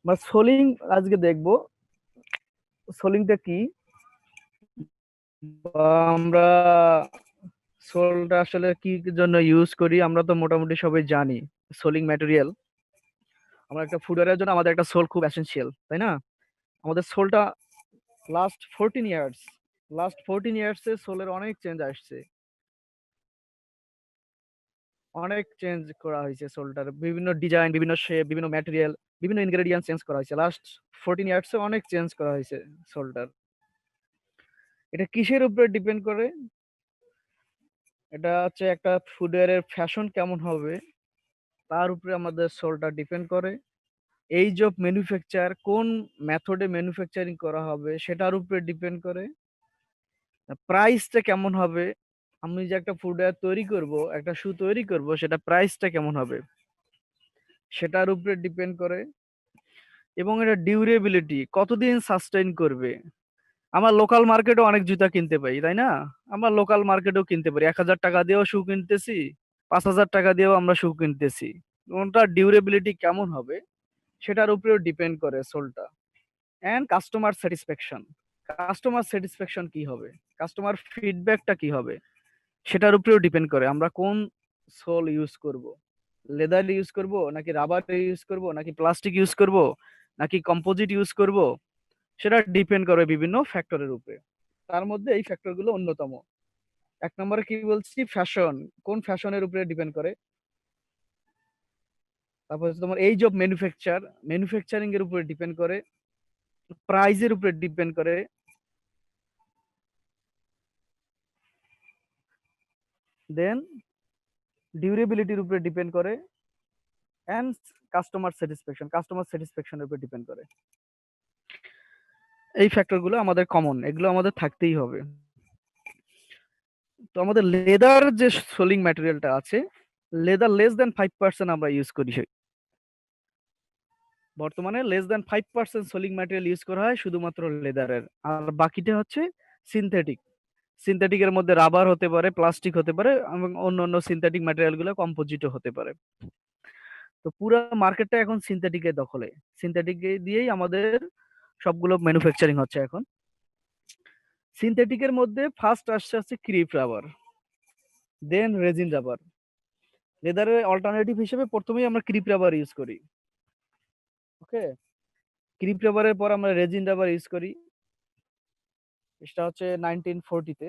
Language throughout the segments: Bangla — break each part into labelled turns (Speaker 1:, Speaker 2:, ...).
Speaker 1: বা সোলিং আজকে দেখবো সোলিংটা কি, বা আমরা সোলটা আসলে কি জন্য ইউজ করি আমরা তো মোটামুটি সবাই জানি। সোলিং ম্যাটেরিয়াল, আমরা একটা ফুটওয়্যারের জন্য আমাদের একটা সোল খুব এসেনশিয়াল, তাই না? আমাদের সোলটা লাস্ট 14 ইয়ার্স, লাস্ট 14 ইয়ার্স এ সোলের অনেক চেঞ্জ আসছে, অনেক চেঞ্জ করা হয়েছে সোলটার, বিভিন্ন ডিজাইন, বিভিন্ন শেপ, বিভিন্ন ম্যাটেরিয়াল, বিভিন্ন ইনগ্রেডিয়েন্ট চেঞ্জ করা হয়েছে লাস্ট 14 ইয়ার্স এ, অনেক চেঞ্জ করা হয়েছে সোলটার। এটা কিসের উপরে ডিপেন্ড করে? এটা হচ্ছে একটা ফুটওয়্যারের ফ্যাশন কেমন হবে তার উপরে আমাদের সোলটা ডিপেন্ড করে। এইজ অফ ম্যানুফ্যাকচার, কোন মেথডে ম্যানুফ্যাকচারিং করা হবে সেটার উপরে ডিপেন্ড করে। প্রাইসটা কেমন হবে, আমি যে একটা ফুটওয়্যার তৈরি করব, একটা শু তৈরি করব, সেটা প্রাইসটা কেমন হবে সেটার উপরে ডিপেন্ড করে। এবং এটা ডিউরেবিলিটি কতদিন সাস্টেইন করবে। আমার লোকাল মার্কেটে অনেক জুতা কিনতে পাই, তাই না? আমরা লোকাল মার্কেটেও কিনতে পারি, 1,000 টাকা দিয়েও শু কিনতেছি, 5,000 টাকা দিয়েও আমরা শু কিনতেছি। কোনটার ডিউরেবিলিটি কেমন হবে সেটার উপরেও ডিপেন্ড করে সোলটা। And customer satisfaction, customer satisfaction কি হবে, কাস্টমার ফিডব্যাকটা কি হবে সেটার উপরেও ডিপেন্ড করে আমরা কোন সোল ইউজ করব। লেদার ইউজ করব নাকি রাবার ইউজ করব নাকি প্লাস্টিক ইউজ করব নাকি কম্পোজিট ইউজ করব, সেটা ডিপেন্ড করে বিভিন্ন ফ্যাক্টরের উপরে। তার মধ্যে এই ফ্যাক্টরগুলো অন্যতম। এক নম্বরে কি বলছি, ফ্যাশন, কোন ফ্যাশনের উপরে ডিপেন্ড করে। তারপর হচ্ছে তোমার এইজ অফ ম্যানুফ্যাকচার, ম্যানুফ্যাকচারিং এর উপরে ডিপেন্ড করে। প্রাইজের উপরে ডিপেন্ড করে। দেন ডিউরেবিলিটির উপরে ডিপেন্ড করে। অ্যান্ড কাস্টমার স্যাটিসফ্যাকশন, কাস্টমার স্যাটিসফ্যাকশনের উপর ডিপেন্ড করে। এই ফ্যাক্টরগুলো আমাদের কমন, এগুলো আমাদের থাকতেই হবে। তো আমাদের লেদার যে সোলিং ম্যাটেরিয়ালটা আছে, লেদার less than 5% আমরা ইউজ করি। বর্তমানে less than 5% সোলিং ম্যাটেরিয়াল ইউজ করা হয় শুধুমাত্র লেদারের, আর বাকিটা হচ্ছে সিনথেটিক। সিনথেটিকের মধ্যে রাবার হতে পারে, প্লাস্টিক হতে পারে, এবং অন্য অন্য সিনথেটিক ম্যাটেরিয়াল গুলো কম্পোজিটও হতে পারে। তো পুরো মার্কেটটা এখন সিনথেটিকের দখলে, সিনথেটিক দিয়েই আমাদের সবগুলো ম্যানুফ্যাকচারিং হচ্ছে এখন। সিনথেটিকের মধ্যে ফার্স্ট আসছে হচ্ছে ক্রিপ রাবার, দেন রেজিন রাবার। লেদারের অল্টারনেটিভ হিসেবে প্রথমেই আমরা ক্রিপ রাবার ইউজ করি। ওকে, ক্রিপ রাবারের পর আমরা রেজিন রাবার ইউজ করি, এটা হচ্ছে 1940-তে।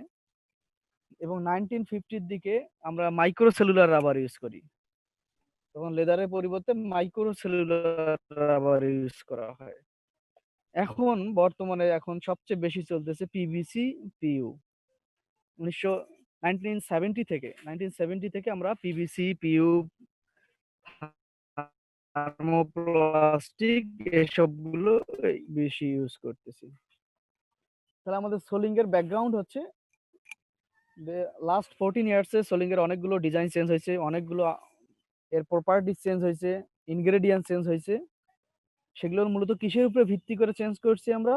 Speaker 1: এবং 1950-র দিকে আমরা মাইক্রো সেলুলার রাবার ইউজ করি, তখন লেদারের পরিবর্তে মাইক্রো সেলুলার রাবার ইউজ করা হয়। এখন বর্তমানে এখন সবচেয়ে বেশি চলতেছে পিভিসি, পিইউ। 1970 থেকে আমরা পিভিসি, পিইউ, থার্মোপ্লাস্টিক এসবগুলো বেশি ইউজ করতেছি। তাহলে আমাদের সোলিং এর ব্যাকগ্রাউন্ড হচ্ছে লাস্ট 14 ইয়ার্সে সোলিং এর অনেকগুলো ডিজাইন চেঞ্জ হয়েছে, অনেকগুলো এর প্রপার্টিজ চেঞ্জ হয়েছে, ইনগ্রেডিয়েন্ট চেঞ্জ হয়েছে। সেগুলোর মূলত কিসের উপরে ভিত্তি করে চেঞ্জ করছি আমরা,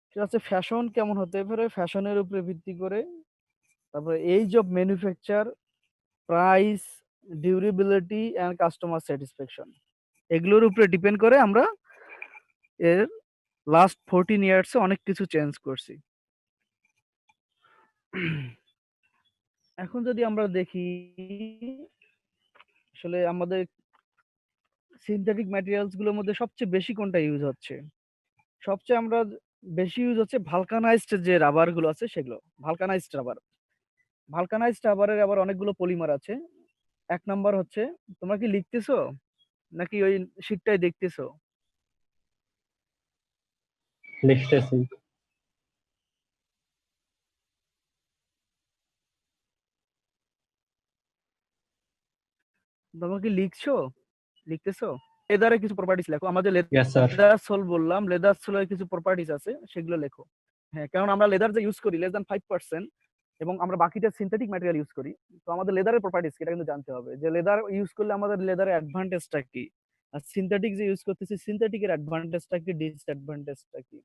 Speaker 1: সেটা হচ্ছে ফ্যাশন কেমন হতে পারে, ফ্যাশনের উপরে ভিত্তি করে। তারপরে age of manufacture, price, durability and customer satisfaction, এগুলোর উপরে ডিপেন্ড করে আমরা এর লাস্ট 14 ইয়ার্সে অনেক কিছু চেঞ্জ করছি। এখন যদি আমরা দেখি আসলে আমাদের সিনথেটিক ম্যাটেরিয়ালস গুলোর মধ্যে সবচেয়ে বেশি কোনটা ইউজ হচ্ছে, সবচেয়ে আমরা বেশি ইউজ হচ্ছে ভালকানাইজড যে রাবার গুলো আছে সেগুলো। ভালকানাইজড রাবার, ভালকানাইজড রাবারের আবার অনেকগুলো পলিমার আছে। এক নাম্বার হচ্ছে, তোমরা কি লিখতেছো নাকি ওই শীটটাই দেখতেছো?
Speaker 2: লিখতেছি।
Speaker 1: তোমরা কি লিখছো, লিখতেছো? লেদারের কিছু প্রপার্টিস লেখো, আমাদের
Speaker 2: ইয়েস স্যার।
Speaker 1: লেদার সোল বললাম, লেদার সোলের কিছু প্রপার্টিস আছে সেগুলো লেখো। হ্যাঁ, কারণ আমরা লেদার যে ইউজ করি less than 5%, এবং আমরা বাকিটা সিনথেটিক ম্যাটেরিয়াল ইউজ করি। তো আমাদের লেদারের প্রপার্টিস এটা কিন্তু জানতে হবে, যে লেদার ইউজ করলে আমাদের লেদারের অ্যাডভান্টেজটা কি, আর সিনথেটিক যে ইউজ করতেছি সিনথেটিকের অ্যাডভান্টেজটা কি, ডিসঅ্যাডভান্টেজটা কি,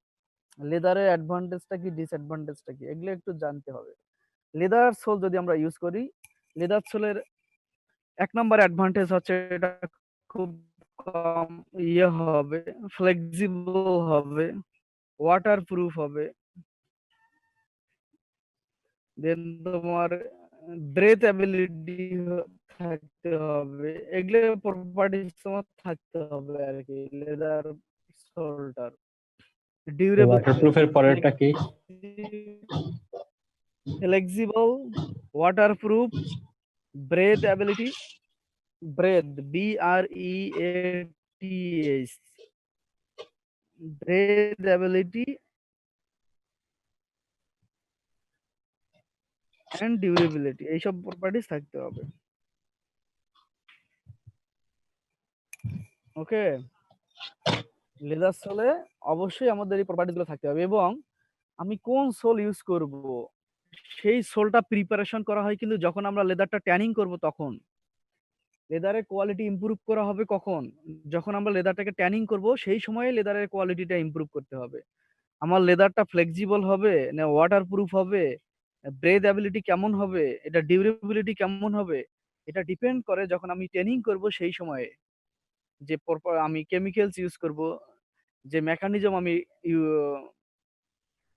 Speaker 1: লেদারের অ্যাডভান্টেজটা কি, ডিসঅ্যাডভান্টেজটা কি, এগুলো একটু জানতে হবে। লেদার সোল যদি আমরা ইউজ করি, লেদার সোলের 1 নম্বর অ্যাডভান্টেজ হচ্ছে এটা খুব কম ইয়ে হবে, ফ্লেক্সিবল হবে, ওয়াটারপ্রুফ হবে, দেন তোমার ব্রেথ অ্যাবিলিটি থাকতে হবে, এগুলো প্রপার্টিজ তোমার থাকতে হবে আর কি লেদার সোলটার।
Speaker 2: ওয়াটারপ্রুফের পরেরটা কি?
Speaker 1: Flexible, waterproof, breath ability, breath BREATH, breath ability and durability, এইসব প্রপার্টিজ থাকতে হবে। ওকে, লেদার সোলে অবশ্যই আমাদের এই প্রপার্টিজ গুলো থাকতে হবে, এবং আমি কোন সোল ইউজ করব সেই সোলটা প্রিপারেশন করা হয় কিন্তু যখন আমরা লেদারটা ট্যানিং করব তখন। লেদারের কোয়ালিটি ইমপ্রুভ করা হবে কখন? যখন আমরা লেদারটাকে ট্যানিং করব সেই সময়ে লেদারের কোয়ালিটিটা ইমপ্রুভ করতে হবে। আমার লেদারটা ফ্লেক্সিবল হবে না ওয়াটারপ্রুফ হবে, ব্রেথ অ্যাবিলিটি কেমন হবে, এটা ডিউরেবিলিটি কেমন হবে, এটা ডিপেন্ড করে যখন আমি ট্যানিং করব সেই সময়ে। যে আমি কেমিক্যালস ইউজ করব, যে মেকানিজম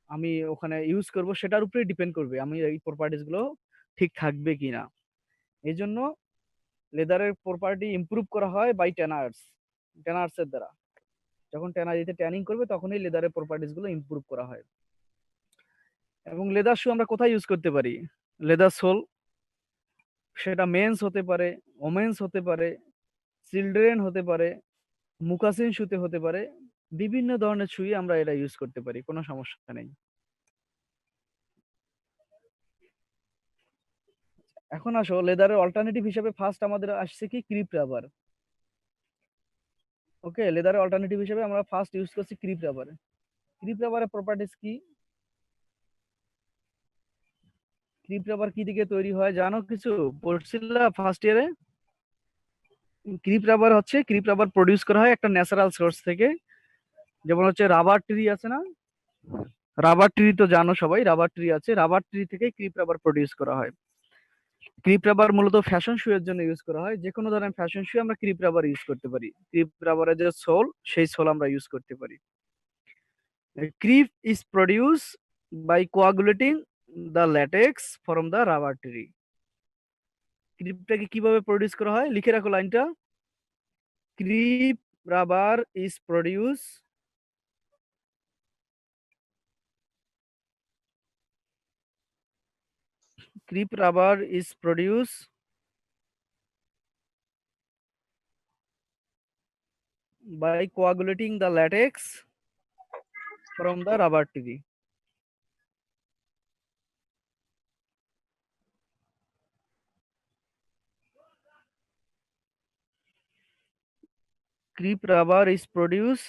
Speaker 1: আমি ওখানে ইউজ করব সেটার উপরেই ডিপেন্ড করবে আমি এই প্রপার্টিজ গুলো ঠিক থাকবে কিনা। এই জন্য লেদারের প্রপার্টি ইমপ্রুভ করা হয় বাই ট্যানার্স এর দ্বারা। যখন ট্যানারিতে ট্যানিং করবে তখনই লেদারের প্রপার্টিজ গুলো ইমপ্রুভ করা হয়। এবং লেদার শু আমরা কোথায় ইউজ করতে পারি? লেদার সোল, সেটা মেন্স হতে পারে, ওমেন্স হতে পারে, চিলড্রেন হতে পারে, মুকাসিন শুতে হতে পারে, বিভিন্ন ধরনের শুয়ে আমরা এটা ইউজ করতে পারি, কোনো সমস্যা নেই। এখন আসো লেদারের অল্টারনেটিভ হিসেবে ফার্স্ট আমাদের আসছে কি ক্রিপ রাবার। ওকে, লেদারের অল্টারনেটিভ হিসেবে আমরা ফার্স্ট ইউজ করছি ক্রিপ রাবার। ক্রিপ রাবারের প্রপার্টিজ কি? ক্রিপ রাবার কি দিকে তৈরি হয় জানো কিছু? পড়ছিলা ফার্স্ট ইয়ারে? ক্রিপ রাবার প্রডিউস করা হয় একটা ন্যাচারাল সোর্স থেকে, যেমন হচ্ছে রাবার ট্রি আছে না? রাবার ট্রি তো জানো সবাই, রাবার ট্রি আছে, রাবার ট্রি থেকে ক্রিপ রাবার প্রডিউস করা হয়। ক্রিপ রাবার মূলত ফ্যাশন শু এর জন্য ইউজ করা হয়, যে কোনো ধরনের ফ্যাশন শু আমরা ক্রিপ রাবার ইউজ করতে পারি, ক্রিপ রাবারের যে সোল সেই সোল আমরা ইউজ করতে পারি। Crepe is produce by coagulating the latex from the rubber tree. ক্রিপটাকে কিভাবে প্রডিউস করা হয় লিখে রাখো লাইনটা। Crepe rubber is produce creep rubber is produced by coagulating the latex from the rubber tree. Creep rubber is produced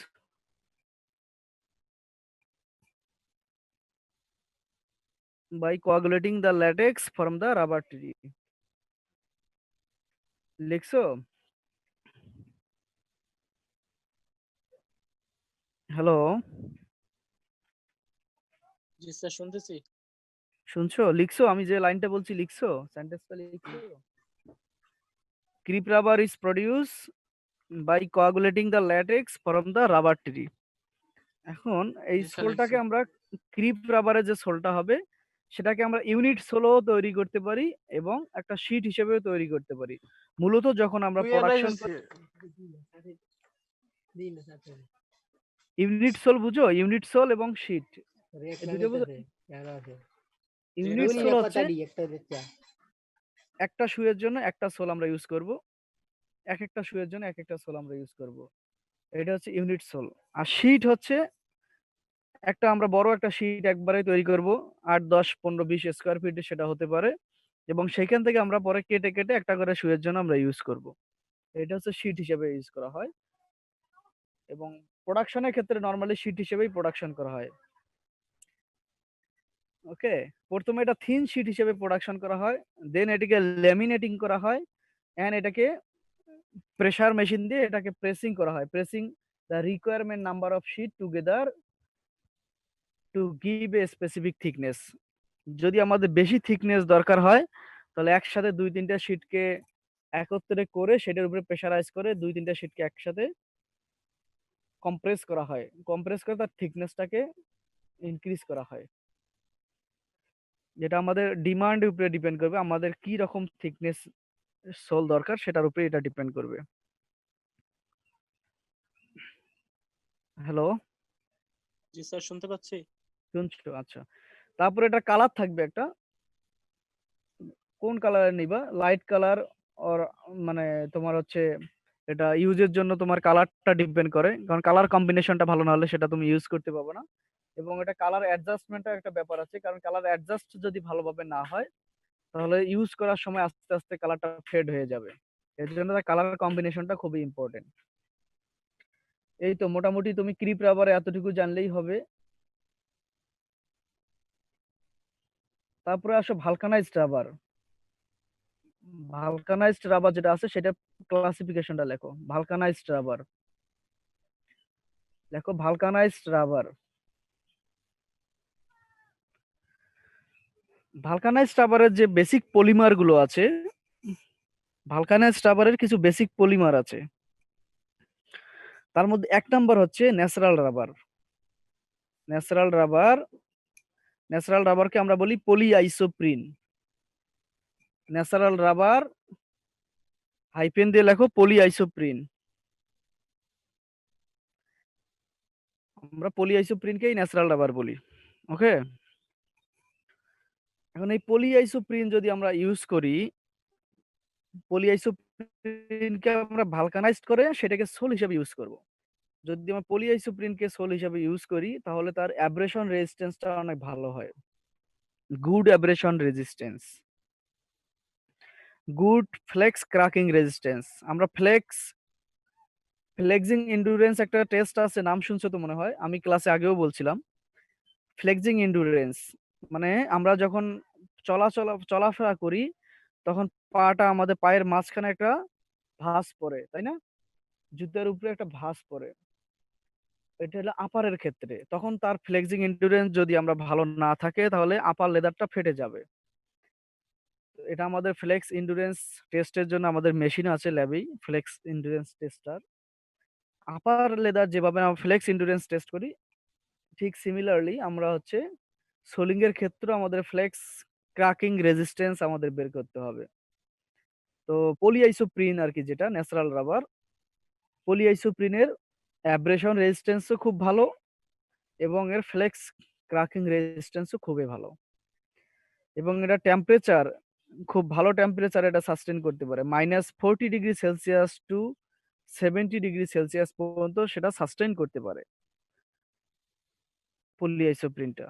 Speaker 1: by coagulating the latex from the rubber tree. লিখছো? হ্যালো,
Speaker 3: জি স্যার, শুনতেছি।
Speaker 1: শুনছো? লিখছো? আমি যে লাইনটা বলছি লিখছো? সেন্টেন্সটা লিখছো? Creep rubber is produced by coagulating the latex from the rubber tree. এখন এই
Speaker 3: জি স্যার,
Speaker 1: সোলটাকে
Speaker 3: লিখছি।
Speaker 1: আমরা ক্রিপ রাবারের যে সোলটা হবে সেটাকে আমরা ইউনিট সোলও তৈরি করতে পারি এবং একটা শীট হিসেবেও তৈরি করতে পারি। মূলত যখন আমরা প্রোডাকশন ইউনিট সোল বুঝো, ইউনিট সোল এবং শীট দুটো বুঝো। ইউনিট সোল হচ্ছে একটা শুয়ের জন্য একটা সোল আমরা ইউজ করব, এক একটা শুয়ের জন্য এক একটা সোল আমরা ইউজ করব, এটা হচ্ছে ইউনিট সোল। আর শীট হচ্ছে একটা আমরা বড় একটা শীট একবারে তৈরি করব, 8, 10, 15, 20 স্কয়ার ফিটে সেটা হতে পারে, এবং সেখান থেকে আমরা পরে কেটে কেটে একটা করে শুয়ের জন্য আমরা ইউজ করব। এটা হচ্ছে শীট হিসেবে ইউজ করা হয়, এবং প্রোডাকশনের ক্ষেত্রে নরমালি শীট হিসেবেই প্রোডাকশন করা হয়। ওকে, প্রথমে এটা থিন শীট হিসেবে প্রোডাকশন করা হয়, দেন এটাকে ল্যামিনেটিং করা হয়, এন্ড এটাকে প্রেসার মেশিন দিয়ে এটাকে প্রেসিং করা হয়, pressing the requirement number of sheet together to give a specific thickness. যদি আমাদের বেশি থিকনেস দরকার হয় তাহলে একসাথে 2-3টা শীটকে একত্রে করে সেটার উপরে প্রেসারাইজ করে 2-3টা শীটকে একসাথে কম্প্রেস করা হয়। কম্প্রেস করে তার থিকনেসটাকে ইনক্রিজ করা হয়। যেটা আমাদের ডিমান্ডের উপরে ডিপেন্ড করবে। আমাদের কি রকম থিকনেস সোল দরকার সেটার উপরে এটা ডিপেন্ড করবে। হ্যালো,
Speaker 3: জি স্যার, শুনতে পাচ্ছি।
Speaker 1: শুনছো? আচ্ছা। তারপরে এটা কালার থাকবে একটা। কোন কালার নিবা? লাইট কালার অর মানে তোমার হচ্ছে এটা ইউজের জন্য তোমার কালারটা ডিপেন্ড করে। কারণ কালার কম্বিনেশনটা ভালো না হলে সেটা তুমি ইউজ করতে পারবে না। এবং এটা কালার অ্যাডজাস্টমেন্টের একটা ব্যাপার আছে। কারণ কালার অ্যাডজাস্ট যদি ভালোভাবে না হয় তাহলে ইউজ করার সময় আস্তে, আস্তে কালারটা ফেড হয়ে যাবে। এর জন্য কালার কম্বিনেশনটা খুবই ইম্পোর্টেন্ট। এই তো মোটামুটি তুমি ক্রিপ রাবারে এতটুকু জানলেই হবে। তারপরে আসো ভালকানাইজড রাবার। ভালকানাইজড রাবার যেটা আছে সেটা ক্লাসিফিকেশনটা লেখো। ভালকানাইজড রাবার লেখো। Vulcanised rubber. ভালকানাইজড রাবারের যে বেসিক পলিমার গুলো আছে, ভালকানাইজড রাবারের কিছু বেসিক পলিমার আছে। তার মধ্যে 1 নাম্বার হচ্ছে natural rubber. Natural rubber, natural রাবারকে আমরা বলি polyisoprene. Natural rubber hyphen দিয়ে লেখো পলি আইসোপ্রিন। আমরা পলি আইসোপ্রিনকেই ন্যাচারাল রাবার বলি। ওকে, এখন এই পলি আইসোপ্রিন যদি আমরা ইউজ করি, পলি আইসোপ্রিনকে আমরা ভালকানাইজড করে সেটাকে সোল হিসেবে ইউজ করব। যদি আমরা পলি আইসোপ্রিনকে সোল হিসেবে ইউজ করি তাহলে তার অ্যাব্রেশন রেজিস্ট্যান্সটা অনেক ভালো হয়। Good abrasion resistance, good flex cracking resistance. আমরা ফ্লেক্সিং এন্ডুরেন্স একটা টেস্ট আছে, নাম শুনছো তো মনে হয়, আমি ক্লাসে আগেও বলছিলাম। ফ্লেক্সিং এন্ডুরেন্স মানে আমরা যখন চলাফেরা করি তখন পাটা আমাদের পায়ের মাঝখানে একটা ভাঁজ পড়ে, তাই না? জুতার উপরে একটা ভাঁজ পড়ে। এটা হলো আপারের ক্ষেত্রে। তখন তার ফ্লেক্সিং এন্ডুরেন্স যদি আমরা ভালো না থাকে তাহলে আপার লেদারটা ফেটে যাবে। এটা আমাদের ফ্লেক্স এন্ডুরেন্স টেস্টের জন্য আমাদের মেশিন আছে ল্যাবেই, ফ্লেক্স এন্ডুরেন্স টেস্টার। আপার লেদার যেভাবে আমরা ফ্লেক্স এন্ডুরেন্স টেস্ট করি ঠিক সিমিলারলি আমরা হচ্ছে সোলিং এর ক্ষেত্রে আমাদের ফ্লেক্স ক্র্যাকিং রেজিস্ট্যান্স আমাদের বের করতে হবে। তো পলিআইসোপ্রিন আর কি, যেটা ন্যাচারাল রাবার, পলিআইসোপ্রিনের অ্যাব্রেশন রেজিস্ট্যান্সও খুব ভালো এবং এর ফ্লেক্স ক্র্যাকিং রেজিস্ট্যান্সও খুবই ভালো। এবং এটা টেম্পারেচার খুব ভালো টেম্পারেচার এটা সাস্টেন করতে পারে। -40°C টু 70°C পর্যন্ত সেটা সাস্টেন করতে পারে পলিআইসোপ্রিনটা।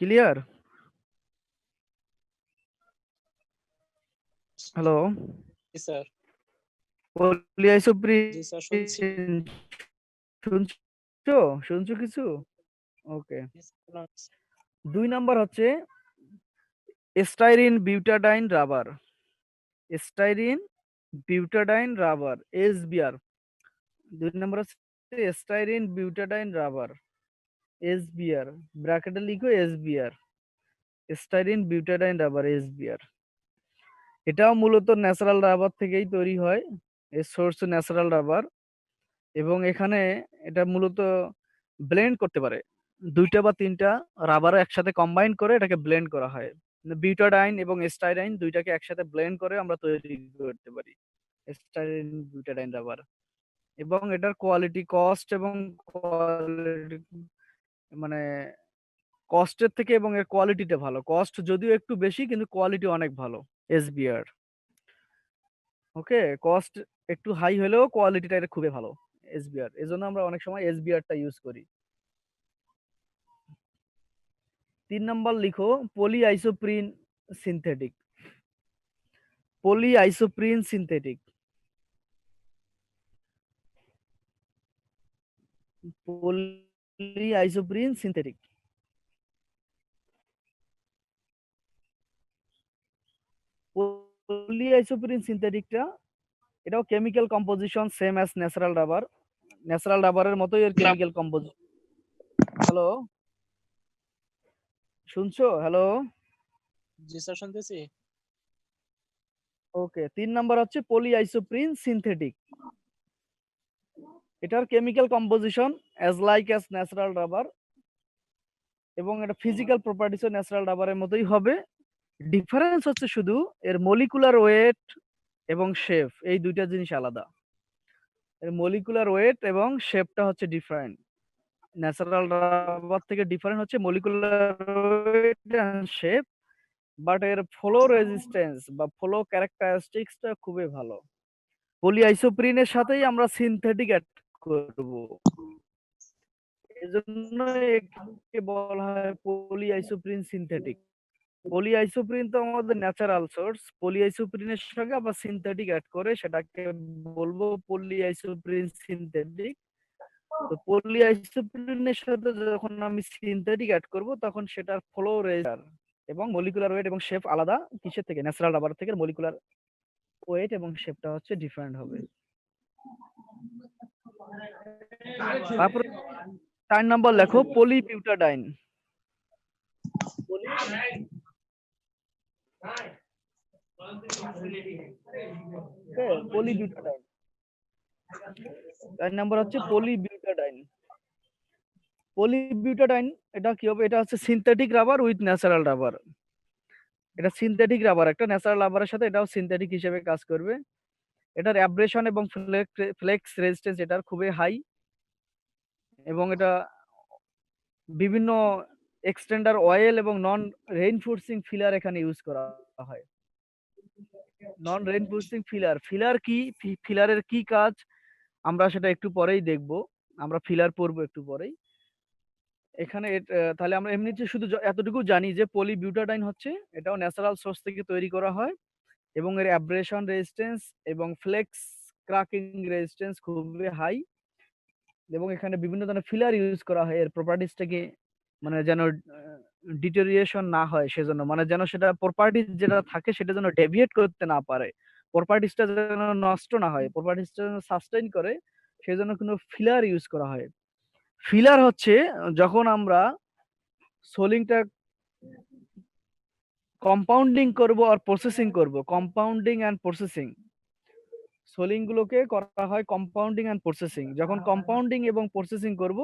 Speaker 1: ক্লিয়ার? হ্যালো,
Speaker 3: জি স্যার।
Speaker 1: পলিআইসোপ্রিন
Speaker 3: জি স্যার, শুনছি।
Speaker 1: শুনছো? শুনছো কিছু? ওকে।
Speaker 3: জি স্যার,
Speaker 1: 2 নাম্বার হচ্ছে styrene butadiene rubber. Styrene butadiene rubber, SBR. 2 number হচ্ছে স্টাইরিন বিউটাডাইন রাবার, এসবিআর। ব্র্যাকেটে লিখো SBR. Styrene butadiene rubber, SBR. এটাও মূলত ন্যাচারাল রাবার থেকেই তৈরি হয়। এর সোর্স ন্যাচারাল রাবার এবং এখানে এটা মূলত ব্লেন্ড করতে পারে। 2টা বা 3টা রাবার একসাথে কম্বাইন করে এটাকে ব্লেন্ড করা হয়। বিউটাডাইন এবং স্টাইরিন 2টাকে একসাথে ব্লেন্ড করে আমরা তৈরি করতে পারি স্টাইরিন বিউটাডাইন রাবার। এবং এটার কোয়ালিটি, কস্ট এবং কোয়ালিটি মানে কস্টের থেকে এবং এর কোয়ালিটিটা ভালো। কস্ট যদিও একটু বেশি কিন্তু কোয়ালিটি অনেক ভালো এসবিআর। ওকে, কস্ট একটু হাই হলেও কোয়ালিটিটা এটা খুবই ভালো এসবিআর। এজন্য আমরা অনেক সময় এসবিআরটা ইউজ করি। 3 নাম্বার লিখো পলি আইসোপ্রিন সিনথেটিক। পলি আইসোপ্রিন সিনথেটিক, পলি আইসোপ্রিন সিনথেটিক। পলি আইসোপ্রিন সিনথেটিকটা এটাও chemical composition same as natural rubber. Natural রাবারের মতোই এর কেমিক্যাল কম্পোজিশন। হ্যালো, শুনছো? হ্যালো,
Speaker 3: জি স্যার, শুনতেছি।
Speaker 1: ওকে, 3 নাম্বার হচ্ছে পলিআইসোপ্রিন সিনথেটিক। এটার chemical composition as like as natural rubber এবং এটা ফিজিক্যাল প্রপার্টিসও ন্যাচারাল রাবারের মতোই হবে। ডিফারেন্স হচ্ছে শুধু এর মলিকুলার ওয়েট এবং শেপ, এই দুইটা জিনিস আলাদা। এর মলিকুলার ওয়েট এবং শেপটা হচ্ছে ডিফারেন্ট। ন্যাচারাল রাবার থেকে ডিফারেন্ট হচ্ছে molecular weight and shape, but এর ফ্লো রেজিস্ট্যান্স বা ফ্লো ক্যারেক্টারিস্টিক্সটা খুবই ভালো। পলিআইসোপ্রিনের সাথেই আমরা সিনথেটিক অ্যাড করব, এজন্য একে বলা হয় পলিআইসোপ্রিন সিনথেটিক। পলিআইসোপ্রিন তো আমাদের ন্যাচারাল সোর্স, পলিআইসোপ্রিনের সঙ্গে আবার সিনথেটিক অ্যাড করে সেটাকে বলবো পলিআইসোপ্রিন সিনথেটিক। তো পলিআইসোপ্রিনের সাথে যখন আমি সিনথেটিক অ্যাড করব তখন সেটার ফ্লো রেজার এবং মলিকুলার ওয়েট এবং শেপ আলাদা। কিসের থেকে? ন্যাচারাল রাবার থেকে। মলিকুলার ওয়েট এবং শেপটা হচ্ছে ডিফারেন্ট হবে। তারপরে 4 নাম্বার লেখো পলিবিউটাডাইন। পলিবিউটাডাইন 4 নাম্বার হচ্ছে পলিবিউটাডাইন। পলিবিউটাডাইন এটা কি হবে? এটা হচ্ছে synthetic rubber with natural rubber. এটা সিনথেটিক রাবার, একটা ন্যাচারাল রাবারের সাথে এটাও সিনথেটিক হিসেবে কাজ করবে। এটার অ্যাব্রেশন এবং ফ্লেক্স রেজিস্ট্যান্স এটার খুবই হাই এবং এটা বিভিন্ন এক্সটেন্ডার অয়েল এবং নন রেইনফোর্সিং ফিলার এখানে ইউজ করা হয়। নন রেইনফোর্সিং ফিলার, ফিলার কি, ফিলারের কি কাজ আমরা সেটা একটু পরেই দেখব। আমরা ফিলার পড়বো একটু পরেই। এখানে তাহলে আমরা এমনিতে শুধু এতটুকু জানি যে পলিবিউটাডাইন হচ্ছে এটাও ন্যাচারাল সোর্স থেকে তৈরি করা হয় এবং এর অ্যাব্রেশন রেজিস্ট্যান্স এবং ফ্লেক্স ক্র্যাকিং রেজিস্ট্যান্স খুবই হাই এবং এখানে বিভিন্ন ধরনের ফিলার ইউজ করা হয় এর প্রপার্টিসটাকে মানে যেন ডিটেরিয়েশন না হয়, সেজন্য মানে যেন সেটা প্রপার্টিস যেটা থাকে সেটা যেন ডেভিয়েট করতে না পারে, প্রপার্টিসটা যেন নষ্ট না হয়, প্রপার্টিসটা যেন সাস্টেইন করে, সেজন্য কোনো ফিলার ইউজ করা হয়। ফিলার হচ্ছে যখন আমরা সোলিংটা কম্পাউন্ডিং করব আর প্রসেসিং করব, কম্পাউন্ডিং এন্ড প্রসেসিং, সোলিং গুলোকে করা হয় কম্পাউন্ডিং এন্ড প্রসেসিং। যখন কম্পাউন্ডিং এবং প্রসেসিং করব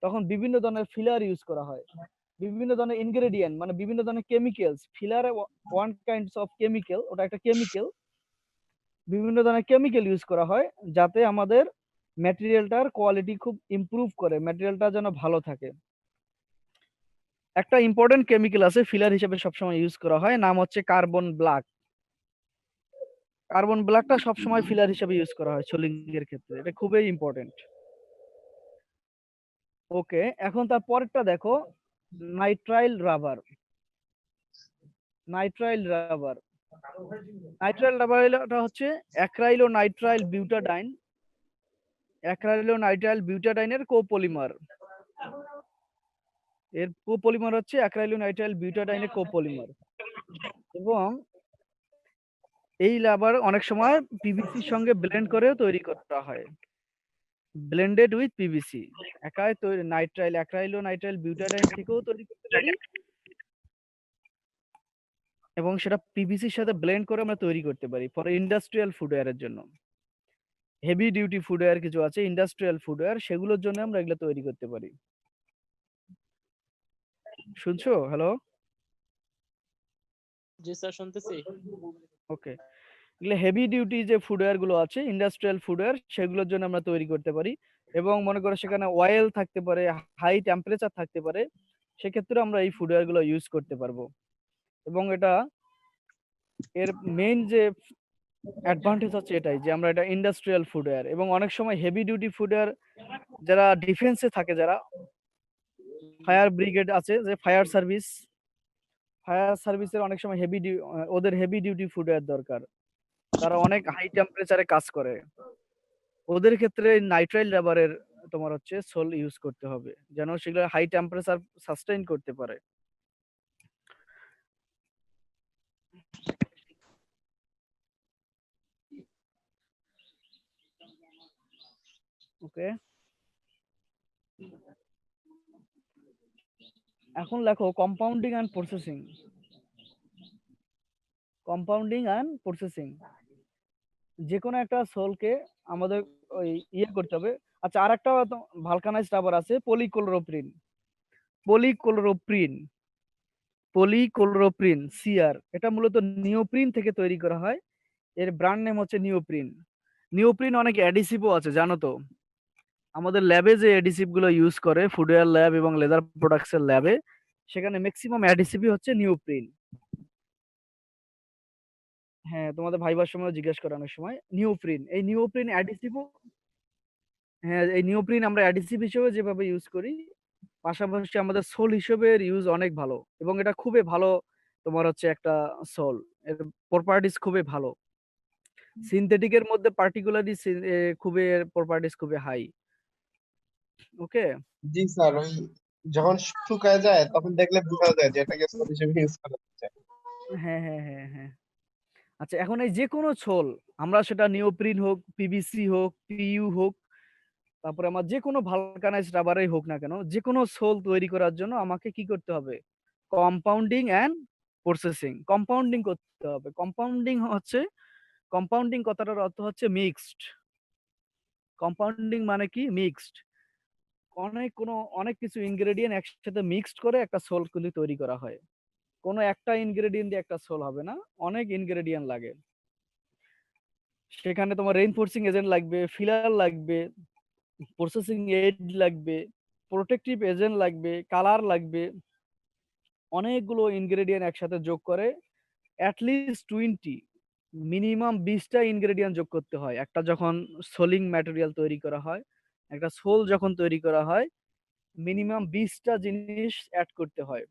Speaker 1: তখন বিভিন্ন ধরনের ফিলার ইউজ করা হয়, বিভিন্ন ধরনের ইনগ্রেডিয়েন্ট মানে বিভিন্ন ধরনের chemicals. Filler one kinds of chemical, ওটা একটা কেমিক্যাল। বিভিন্ন ধরনের কেমিক্যাল ইউজ করা হয় যাতে আমাদের ম্যাটেরিয়ালটার কোয়ালিটি খুব ইমপ্রুভ করে, ম্যাটেরিয়ালটা যেন ভালো থাকে। একটা ইম্পর্টেন্ট কেমিক্যাল আছে ফিলার হিসেবে সবসময় ইউজ করা হয়, নাম হচ্ছে কার্বন ব্ল্যাক। কার্বন ব্ল্যাকটা সবসময় ফিলার হিসেবে ইউজ করা হয় সোলিং এর ক্ষেত্রে, এটা খুবই ইম্পর্টেন্ট। ওকে, এখন তার পরেরটা দেখো, nitrile rubber. Nitrile rubber, nitrile রাবারটা হচ্ছে acrylonitrile butadiene, acrylonitrile বিউটাডাইনের কোপলিমার। এর কোপলিমার হচ্ছে অ্যাক্রাইলো নাইট্রাইল বিউটাডাইনের কোপলিমার এবং এই রাবার অনেক সময় পিভিসির সঙ্গে ব্লেন্ড করেও তৈরি করা হয়, ব্লেন্ডেড উইথ পিভিসি। একাই তৈরি নাইট্রাইল অ্যাক্রাইলো নাইট্রাইল বিউটাডাইন থেকেও তৈরি করতে পারি এবং সেটা পিভিসির সাথে ব্লেন্ড করে আমরা তৈরি করতে পারি ফর ইন্ডাস্ট্রিয়াল ফুডওয়্যারের জন্য। হেভি ডিউটি ফুডওয়্যার কিছু আছে, ইন্ডাস্ট্রিয়াল ফুডওয়্যার, সেগুলোর জন্য আমরা এগুলো তৈরি করতে পারি। শুনছো? হ্যালো?
Speaker 3: জি স্যার, শুনতেছি।
Speaker 1: ওকে, এগুলো হেভি ডিউটি যে ফুডওয়্যার গুলো আছে, ইন্ডাস্ট্রিয়াল ফুডওয়্যার, সেগুলোর জন্য আমরা তৈরি করতে পারি এবং মনে করো সেখানে অয়েল থাকতে পারে, হাই টেম্পারেচার থাকতে পারে, সেক্ষেত্রে আমরা এই ফুডওয়্যার গুলো ইউজ করতে পারবো। এবং এটা এর মেইন যে অ্যাডভান্টেজ হচ্ছে এটাই যে আমরা এটা ইন্ডাস্ট্রিয়াল ফুডওয়্যার এবং অনেক সময় হেভি ডিউটি ফুডওয়্যার যারা ডিফেন্সে থাকে, যারা ফায়ার ব্রিগেড আছে, যে ফায়ার সার্ভিস, ফায়ার সার্ভিসের অনেক সময় ওদের হেভি ডিউটি ফুডওয়্যার দরকার, তারা অনেক হাই টেম্পারেচারে কাজ করে, ওদের ক্ষেত্রে নাইট্রাইল রাবারের তোমার হচ্ছে সোল ইউজ করতে হবে যেন সেগুলো হাই টেম্পারেচার সাস্টেইন করতে পারে। ওকে, এখন লেখো compounding and processing. Compounding and processing. যে কোনো একটা সোলকে আমাদের ওই ইয়ে করতে হবে। আচ্ছা, আর একটা ভালকানাইজড রাবার আছে পলিক্লোরোপ্রিন। পলিক্লোরোপ্রিন পলিক্লোরোপ্রিন সিআর, এটা মূলত নিওপ্রিন থেকে তৈরি করা হয়। এর ব্র্যান্ড নেম হচ্ছে নিওপ্রিন। নিওপ্রিন অনেক অ্যাডিসিভও আছে, জানো তো? আমাদের ল্যাবে যে অ্যাডিসিভ গুলো ইউজ করে ফুডওয়্যার ল্যাব এবং লেদার প্রোডাক্টসের ল্যাবে, সেখানে ম্যাক্সিমাম অ্যাডিসিভই হচ্ছে নিওপ্রিন। হ্যাঁ, তোমাদের ভাইবার সময় জিজ্ঞেস করে অনেক সময় নিওপ্রিন। এই নিওপ্রিন অ্যাডিসিভও, হ্যাঁ, এই নিওপ্রিন আমরা অ্যাডিসিভ হিসেবে যেভাবে ইউজ করি, পাশাপাশি আমাদের সোল হিসেবে ইউজ অনেক ভালো, এবং এটা খুবই ভালো। তোমার হচ্ছে একটা সোল, এর প্রপার্টিস খুবই ভালো। সিনথেটিকের মধ্যে পার্টিকুলারলি খুবই এর প্রপার্টিস খুবই হাই। ওকে।
Speaker 4: জি স্যার, ওই যখন শুকায় যায় তখন দেখলে বোঝা যায় যে এটাকে সোল হিসেবে ইউজ করা হচ্ছে।
Speaker 1: হ্যাঁ, হ্যাঁ, হ্যাঁ, হ্যাঁ। আচ্ছা, এখন এই যে কোনো সোল, আমরা সেটা নিওপ্রিন হোক, পিভিসি হোক, পিইউ হোক, তারপরে আমার যে কোনো ভালকানাইজড রাবারই হোক না কেন, যে কোনো সোল তৈরি করার জন্য আমাকে কি করতে হবে? Compounding and processing. কম্পাউন্ডিং করতে হবে। কম্পাউন্ডিং কথাটার অর্থ হচ্ছে মিক্সড। কম্পাউন্ডিং মানে কি? মিক্সড। অনেক কিছু ইনগ্রেডিয়েন্ট একসাথে মিক্সড করে একটা সোল কিন্তু তৈরি করা হয়। কোনো একটা ইনগ্রেডিয়েন্ট দিয়ে একটা সোল হবে না, অনেক ইনগ্রেডিয়েন্ট লাগে। সেখানে তোমার রেইনফোর্সিং এজেন্ট লাগবে, ফিলার লাগবে, প্রসেসিং এড লাগবে, প্রোটেক্টিভ এজেন্ট লাগবে, কালার লাগবে। অনেকগুলো ইনগ্রেডিয়েন্ট একসাথে যোগ করে অ্যাটলিস্ট 20, মিনিমাম 20টা ইনগ্রেডিয়েন্ট যোগ করতে হয় একটা যখন সোলিং ম্যাটেরিয়াল তৈরি করা হয়। একটা সোল যখন তৈরি করা হয়, মিনিমাম 20টা জিনিস অ্যাড করতে হয়,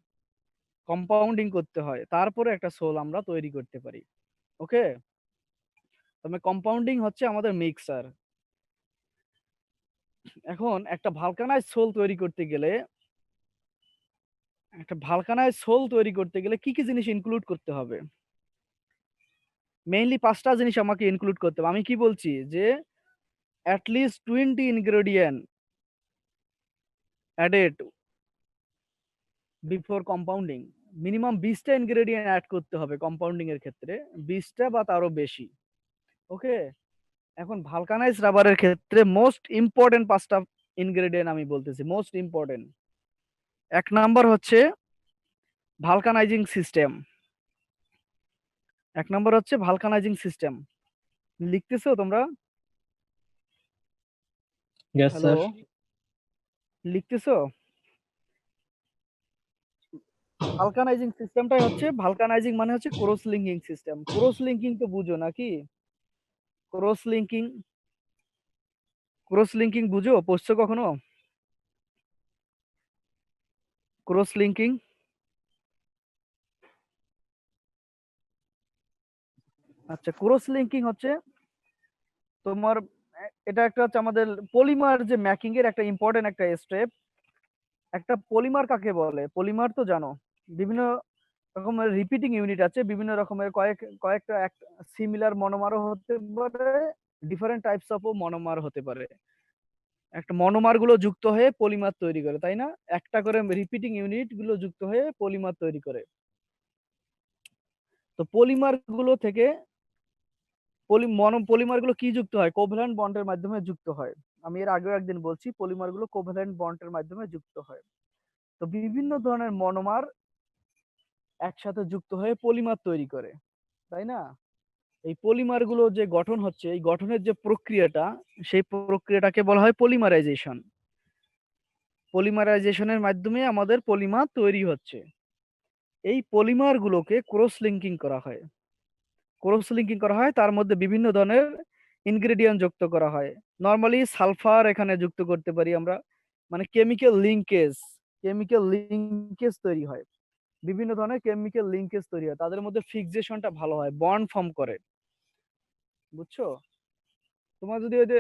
Speaker 1: কম্পাউন্ডিং করতে হয়, তারপরে একটা সোল আমরা তৈরি করতে পারি। ওকে। তবে কম্পাউন্ডিং হচ্ছে আমাদের মিক্সার। এখন একটা ভালকানাইজ সোল তৈরি করতে গেলে, কি কি জিনিস ইনক্লুড করতে হবে? মেইনলি 5টা জিনিস আমাকে ইনক্লুড করতে হবে। আমি কি বলছি যে at least 20 ingredient added before compounding. Minimum 20টা ইনগ্রেডিয়েন্ট অ্যাড করতে হবে কম্পাউন্ডিং এর ক্ষেত্রে, 20টা বা তারও বেশি। ওকে। এখন ভালকানাইজ রাবারের ক্ষেত্রে মোস্ট ইম্পর্টেন্ট 5টা ইনগ্রেডিয়েন্ট আমি বলতেছি, মোস্ট ইম্পর্টেন্ট। 1 নাম্বার হচ্ছে ভালকানাইজিং সিস্টেম। 1 নাম্বার হচ্ছে ভালকানাইজিং সিস্টেম। লিখতেছো তোমরা?
Speaker 2: Yes
Speaker 1: hello,
Speaker 2: sir.
Speaker 1: লিখতেছো? ভালকানাইজিং সিস্টেমটাই হচ্ছে, ভালকানাইজিং মানে হচ্ছে cross linking system. Cross linking তো বুঝো নাকি? ক্রস লিঙ্কিং, বুঝো? পড়ছো কখনো ক্রস লিঙ্কিং? আচ্ছা, ক্রস লিঙ্কিং হচ্ছে তোমার এটা একটা হচ্ছে আমাদের পলিমার যে ম্যাকিং এর একটা ইম্পর্টেন্ট একটা স্টেপ। একটা পলিমার কাকে বলে? পলিমার তো জানো, বিভিন্ন রকমের রিপিটিং ইউনিট আছে, বিভিন্ন রকমের কয়েকটা সিমিলার মনোমারও হতে পারে, ডিফারেন্ট টাইপস অফ মনোমার হতে পারে। একটা মনোমার গুলো যুক্ত হয়ে পলিমার তৈরি করে, তাই না? একটা করে রিপিটিং ইউনিট গুলো যুক্ত হয়ে পলিমার তৈরি করে। তো পলিমার গুলো থেকে পলিমার গুলো কি যুক্ত হয়? কোভ্যালেন্ট বন্ডের মাধ্যমে যুক্ত হয়। আমি এর আগেও একদিন বলছি পলিমার গুলো কোভ্যালেন্ট বন্ডের মাধ্যমে যুক্ত হয়। তো বিভিন্ন ধরনের মনোমার একসাথে যুক্ত হয়ে পলিমার তৈরি করে, তাই না? এই পলিমার গুলো যে গঠন হচ্ছে, এই গঠনের যে প্রক্রিয়াটা, সেই প্রক্রিয়াটাকে বলা হয় পলিমারাইজেশন। পলিমারাইজেশনের মাধ্যমে আমাদের পলিমার তৈরি হচ্ছে। এই পলিমার গুলোকে ক্রস লিঙ্কিং করা হয়। তার মধ্যে বিভিন্ন ধরনের ইনগ্রেডিয়েন্ট যুক্ত করা হয়। নরমালি সালফার এখানে যুক্ত করতে পারি আমরা, মানে কেমিক্যাল লিঙ্কেজ তৈরি হয়। বিভিন্ন ধরনের কেমিক্যাল লিঙ্কেজ তৈরি হয়, তাদের মধ্যে ফিক্সেশনটা ভালো হয়, বন্ড ফর্ম করে। বুঝছো? তোমার যদি ওই যে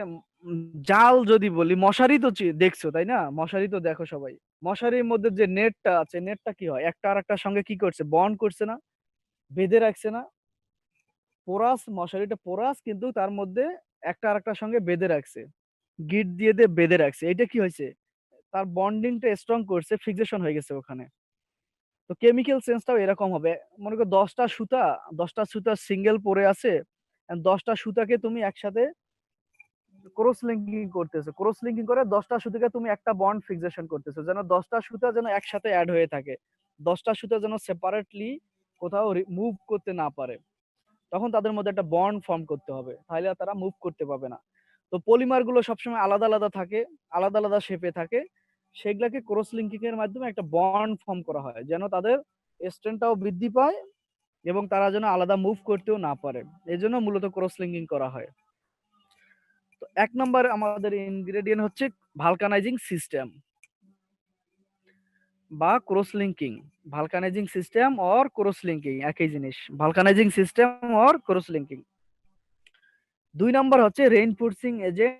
Speaker 1: জাল যদি বলি, মশারি তো দেখছো তাই না? মশারি তো দেখো সবাই। মশারির মধ্যে যে নেটটা আছে, নেটটা কি হয়? একটা আর একটার সঙ্গে কি করছে? বন্ড করছে না? বেঁধে রাখছে না? পোরাস, মশারিটা পোরাস, কিন্তু তার মধ্যে একটা আর একটার সঙ্গে বেঁধে রাখছে, গিট দিয়ে বেঁধে রাখছে। এটা কি হয়েছে? তার বন্ডিংটা স্ট্রং করছে, ফিক্সেশন হয়ে গেছে ওখানে। তো কেমিক্যাল চেঞ্জটাও এরকম হবে। মনে করো 10টা সুতা সিঙ্গেল পড়ে আছে, 10টা সুতাকে তুমি একসাথে ক্রস লিঙ্কিং করতেছো। ক্রস লিঙ্কিং করে 10টা সুতাকে তুমি একটা বন্ড ফিক্সেশন করতেছো, যেন 10টা সুতা যেন একসাথে অ্যাড হয়ে থাকে, 10টা সুতা যেন সেপারেটলি কোথাও মুভ করতে না পারে। তখন তাদের মধ্যে একটা বন্ড ফর্ম করতে হবে, তাহলে আর তারা মুভ করতে পারবে না। তো পলিমার গুলো সবসময় আলাদা আলাদা থাকে, আলাদা আলাদা শেপে থাকে, সেগুলাকে ক্রস লিঙ্কিং এর মাধ্যমে একটা বন্ড ফর্ম করা হয়, যেন তাদের স্ট্রেংথটাও বৃদ্ধি পায় এবং তারা যেন আলাদা মুভ করতেও না পারে। এই জন্য মূলত ক্রস লিঙ্কিং করা হয়। তো 1 নম্বর আমাদের ইনগ্রেডিয়েন্ট হচ্ছে ভালকানাইজিং সিস্টেম বা cross linking. Vulcanising system or cross linking একই জিনিস, vulcanising system or cross linking. 2 number হচ্ছে রেইনফোর্সিং এজেন্ট।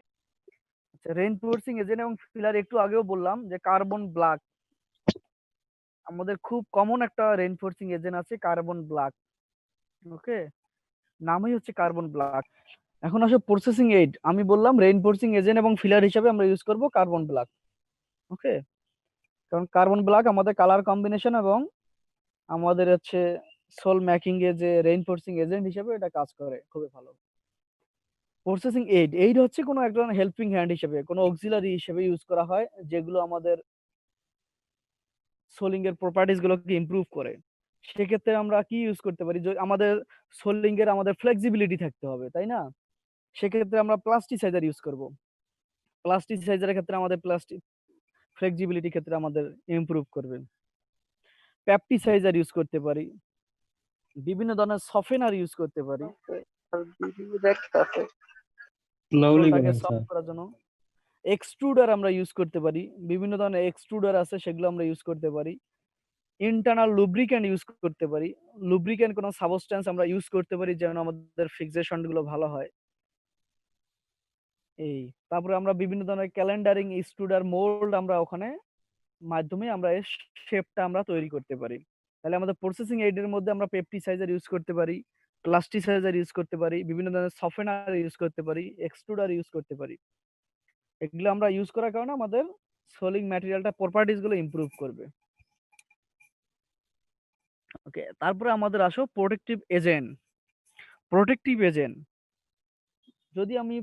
Speaker 1: রেইনফোর্সিং এজেন্ট এবং ফিলার একটু আগেও বললাম যে কার্বন ব্ল্যাক, আমাদের খুব কমন একটা রেইনফোর্সিং এজেন্ট আছে কার্বন ব্ল্যাক। ওকে, নামই হচ্ছে কার্বন ব্ল্যাক। এখন আসলে প্রসেসিং এইড, আমি বললাম রেইনফোর্সিং এজেন্ট এবং ফিলার হিসেবে আমরা ইউজ করব কার্বন ব্ল্যাক। ওকে, কারণ কার্বন ব্ল্যাক আমাদের কালার কম্বিনেশন এবং আমাদের হচ্ছে সোল মেকিং এ যে রেইনফোর্সিং এজেন্ট হিসেবে এটা কাজ করে খুবই ভালো। প্রসেসিং এইড, এইড হচ্ছে কোনো একজন হেল্পিং হ্যান্ড হিসেবে, কোনো অক্সিলারি হিসেবে ইউজ করা হয়, যেগুলো আমাদের সোলিং এর প্রপার্টিজ গুলোকে ইমপ্রুভ করে। সেক্ষেত্রে আমরা কি ইউজ করতে পারি, আমাদের সোলিং এর আমাদের ফ্লেক্সিবিলিটি থাকতে হবে, তাই না? সেক্ষেত্রে আমরা প্লাস্টিসাইজার ইউজ করব। প্লাস্টিসাইজারের ক্ষেত্রে আমাদের ফ্লেক্সিবিলিটি ক্ষেত্রে আমাদের ইমপ্রুভ করবে। পেপটিসাইজার ইউজ করতে পারি, বিভিন্ন ধরনের সফেনার ইউজ করতে পারি
Speaker 2: স্লোলি
Speaker 1: ওটাকে
Speaker 2: বলেন
Speaker 1: সফট
Speaker 2: স্যার।
Speaker 1: করার জন্য। এক্সট্রুডার আমরা ইউজ করতে পারি, বিভিন্ন ধরনের এক্সট্রুডার আছে, সেগুলো আমরা ইউজ করতে পারি। ইন্টারনাল লুব্রিক্যান্ট ইউজ করতে পারি, লুব্রিক্যান্ট কোনো সাবস্টেন্স আমরা ইউজ করতে পারি যেন আমাদের ফিক্সেশন গুলো ভালো হয়। এই তারপরে আমরা বিভিন্ন ধরনের ক্যালেন্ডারিং এক্সট্রুডার মোল্ড আমরা ওখানে মাধ্যমে আমরা এর শেপটা আমরা তৈরি করতে পারি। তাহলে আমাদের প্রসেসিং এইডের মধ্যে আমরা পেপটিসাইজার ইউজ করতে পারি, প্লাস্টিসাইজার ইউজ করতে পারি, বিভিন্ন ধরনের সফেনার ইউজ করতে পারি, এক্সট্রুডার ইউজ করতে পারি। এগুলো আমরা ইউজ করার কারণে আমাদের সোলিং ম্যাটেরিয়ালটা প্রপার্টিজ গুলো ইমপ্রুভ করবে। ওকে, তারপরে আমাদের আসো প্রোটেক্টিভ এজেন্ট। প্রোটেক্টিভ এজেন্ট, যদি আমি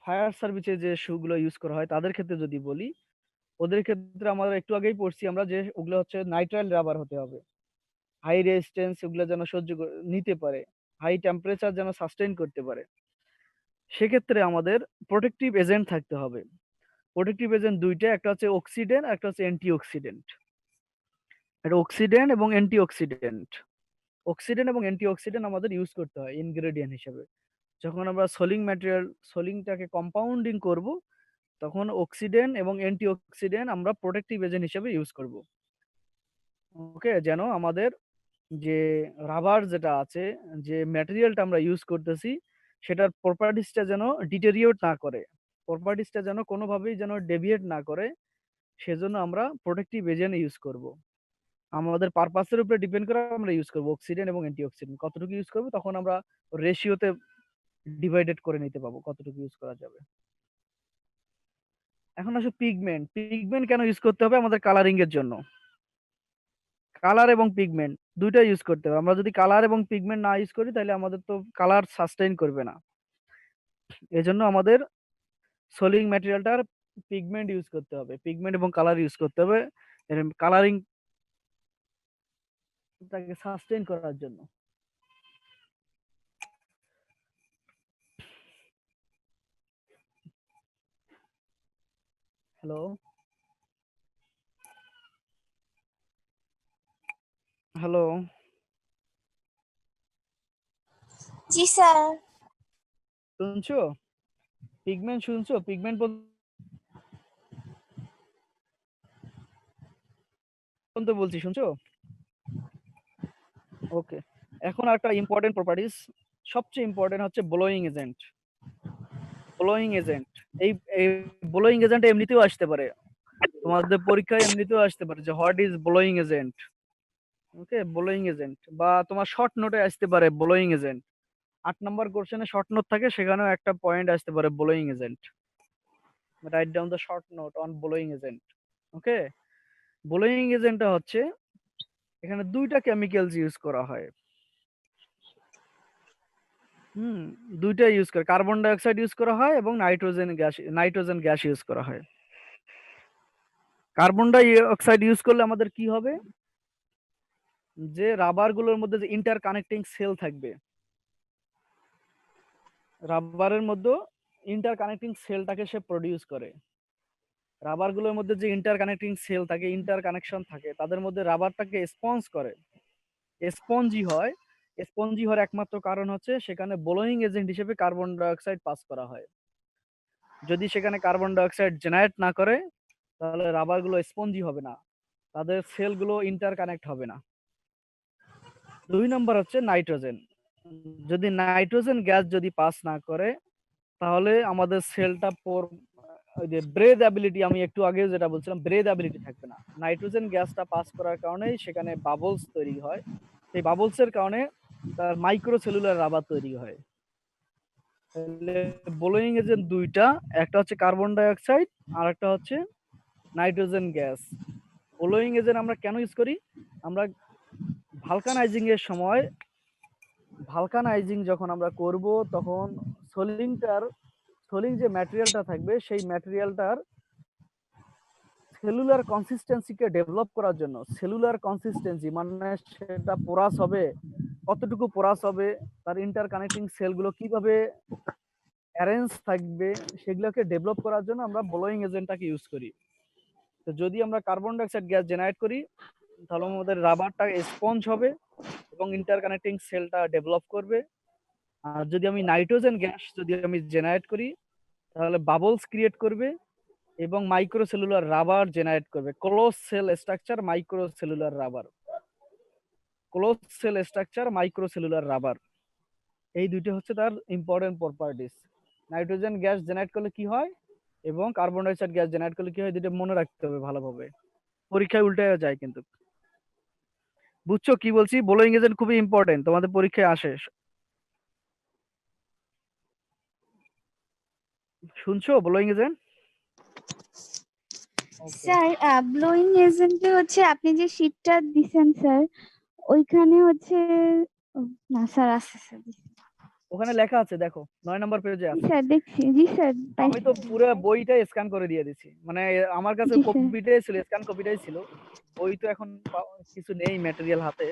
Speaker 1: ফায়ার সার্ভিসে যে শুগুলো ইউজ করা হয় তাদের ক্ষেত্রে যদি বলি, ওদের ক্ষেত্রে আমরা একটু আগেই পড়ছি আমরা যে ওগুলো হচ্ছে নাইট্রাইল রাবার হতে হবে, হাই রেজিস্ট্যান্স ওগুলো যেন নিতে পারে, হাই টেম্পারেচার যেন সাস্টেইন করতে পারে। সেক্ষেত্রে আমাদের প্রোটেক্টিভ এজেন্ট থাকতে হবে। প্রোটেক্টিভ এজেন্ট দুইটা, একটা হচ্ছে অক্সিডেন্ট, একটা হচ্ছে অ্যান্টিঅক্সিডেন্ট। এটা অক্সিডেন্ট এবং অ্যান্টিঅক্সিডেন্ট, অক্সিডেন্ট এবং অ্যান্টিঅক্সিডেন্ট আমাদের ইউজ করতে হয় ইনগ্রেডিয়েন্ট হিসেবে। যখন আমরা সোলিংটাকে কম্পাউন্ডিং করব, তখন অক্সিডেন্ট এবং অ্যান্টিঅক্সিডেন্ট আমরা প্রোটেক্টিভ এজেন্ট হিসেবে ইউজ করব। ওকে, যেন আমাদের যে রাবার যেটা আছে, যে ম্যাটেরিয়ালটা আমরা ইউজ করতেছি, সেটার প্রপার্টিসটা যেন ডিটেরিওরেট না করে, প্রপার্টিসটা যেন কোনোভাবেই যেন ডেভিয়েট না করে, সেজন্য আমরা প্রোটেক্টিভ এজেন্ট ইউজ করব। আমাদের পারপাসের উপরে ডিপেন্ড করে আমরা ইউজ করব অক্সিডেন্ট এবং অ্যান্টিঅক্সিডেন্ট কতটুকু ইউজ করব, তখন আমরা রেশিওতে ডিভাইডেড করে নিতে পাবো কতটুকু ইউজ করা যাবে। এখন আসো পিগমেন্ট। পিগমেন্ট কেন ইউজ করতে হবে? আমাদের কালারিং এর জন্য। কালার এবং পিগমেন্ট দুইটা ইউজ করতে হবে। আমরা যদি কালার এবং পিগমেন্ট না ইউজ করি তাহলে আমাদের তো কালার সাস্টেইন করবে না। এজন্য আমাদের সোলিং ম্যাটেরিয়ালটার পিগমেন্ট ইউজ করতে হবে, পিগমেন্ট এবং কালার ইউজ করতে হবে কালারিংটাকে সাস্টেইন করার জন্য। হ্যালো হ্যালো
Speaker 5: জি স্যার।
Speaker 1: শুনছো? পিগমেন্ট শুনছো? পিগমেন্ট পর্যন্ত বলছি, শুনছো? ওকে, এখন একটা ইম্পর্টেন্ট প্রপার্টিস, সবচেয়ে ইম্পর্টেন্ট হচ্ছে ব্লোয়িং এজেন্ট। ব্লোয়িং এজেন্ট, এই ব্লোয়িং এজেন্ট এমনিতেও আসতে পারে, তোমাদের পরীক্ষায় এমনিতেও আসতে পারে যে what is blowing agent. Okay, blowing agent, বা তোমার শর্ট নোটে আসতে পারে ব্লোয়িং এজেন্ট। 8 নম্বর কোশ্চেনে শর্ট নোট থাকে, সেখানেও একটা পয়েন্ট আসতে পারে blowing agent. Write down the short note on blowing agent. Okay, blowing এজেন্টটা হচ্ছে এখানে দুইটা কেমিক্যালস ইউজ করা হয়। দুইটা ইউজ করে, কার্বন ডাই অক্সাইড ইউজ করা হয় এবং নাইট্রোজেন গ্যাস ইউজ করা হয়। কার্বন ডাই অক্সাইড ইউজ করলে আমাদের কি হবে, যে রাবার গুলোর মধ্যে যে ইন্টার কানেক্টিং সেল থাকবে, রাবারের মধ্যে ইন্টার কানেক্টিং সেলটাকে সে প্রডিউস করে। রাবার গুলোর মধ্যে যে ইন্টার কানেক্টিং সেল থাকে, ইন্টার কানেকশন থাকে, তাদের মধ্যে রাবারটাকে স্পঞ্জ করে, স্পঞ্জি হয়। স্পঞ্জি হওয়ার একমাত্র কারণ হচ্ছে সেখানে ব্লোয়িং এজেন্ট হিসেবে কার্বন ডাই অক্সাইড পাস করা হয়। যদি সেখানে কার্বন ডাই অক্সাইড জেনারেট না করে, তাহলে রাবার গুলো স্পঞ্জি হবে না, তাদের সেলগুলো ইন্টার কানেক্ট হবে না। 2 নম্বর হচ্ছে নাইট্রোজেন। যদি নাইট্রোজেন গ্যাস যদি পাস না করে, তাহলে আমাদের সেলটা ওই যে ব্রেথ অ্যাবিলিটি, আমি একটু আগে যেটা বলছিলাম, ব্রেথ অ্যাবিলিটি থাকবে না। নাইট্রোজেন গ্যাসটা পাস করার কারণেই সেখানে বাবলস তৈরি হয়। সেই বাবলসের কারণে তার মাইক্রো সেলুলার রাবার তৈরি হয়। ব্লোয়িং এজেন্ট দুইটা, একটা হচ্ছে কার্বন ডাই অক্সাইড আর একটা হচ্ছে নাইট্রোজেন গ্যাস। ব্লোয়িং এজেন্ট আমরা কেন ইউজ করি, আমরা ভালকানাইজিং এর সময়, ভালকানাইজিং যখন আমরা করব, তখন সোলিং যে ম্যাটেরিয়ালটা থাকবে, সেই ম্যাটেরিয়ালটার সেলুলার কনসিস্টেন্সিকে ডেভেলপ করার জন্য, সেলুলার কনসিস্টেন্সি মানে সেটা পোরাস হবে, কতটুকু পোরাস হবে, তার ইন্টার কানেক্টিং সেলগুলো কিভাবে অ্যারেঞ্জ থাকবে, সেগুলোকে ডেভেলপ করার জন্য আমরা ব্লোয়িং এজেন্টটাকে ইউজ করি। তো যদি আমরা carbon die oxide gas generate করি, তাহলে আমাদের রাবারটা স্পঞ্জ হবে এবং ইন্টার কানেক্টিং সেলটা ডেভেলপ করবে। আর যদি আমি নাইট্রোজেন গ্যাস যদি আমি জেনারেট করি, তাহলে বাবলস ক্রিয়েট করবে এবং মাইক্রো সেলুলার রাবার জেনারেট করবে। Close sell structure, micro cellular rubber, close sell structure, micro cellular rubber, এই দুইটা হচ্ছে তার important properties. Nitrogen gas generate করলে কি হয় এবং carbon die oxide gas generate করলে কি হয়, দুটো মনে রাখতে হবে ভালোভাবে, পরীক্ষায় উল্টে যায় কিন্তু। বুঝছো কি বলছি? ব্লোয়িং এজেন্ট খুবই ইম্পর্টেন্ট, তোমাদের পরীক্ষায় আসে। শুনছো ব্লোয়িং এজেন্ট?
Speaker 5: স্যার ব্লোয়িং এজেন্টে হচ্ছে আপনি যে শীটটা দিছেন স্যার, ওইখানে হচ্ছে ও, না স্যার আছে স্যার।
Speaker 1: ওখানে লেখা আছে, দেখো 9 নম্বর পেজে
Speaker 5: জি
Speaker 1: আছে।
Speaker 5: স্যার দেখছি, জি স্যার
Speaker 1: আমি তো
Speaker 5: পাইছি।
Speaker 1: পুরো বইটাই স্ক্যান করে দিয়ে দিছি, মানে আমার কাছে
Speaker 5: জি স্যার।
Speaker 1: কপিটাই ছিল, স্ক্যান কপিটাই ছিল। বই তো এখন কিছু নেই ম্যাটেরিয়াল হাতে।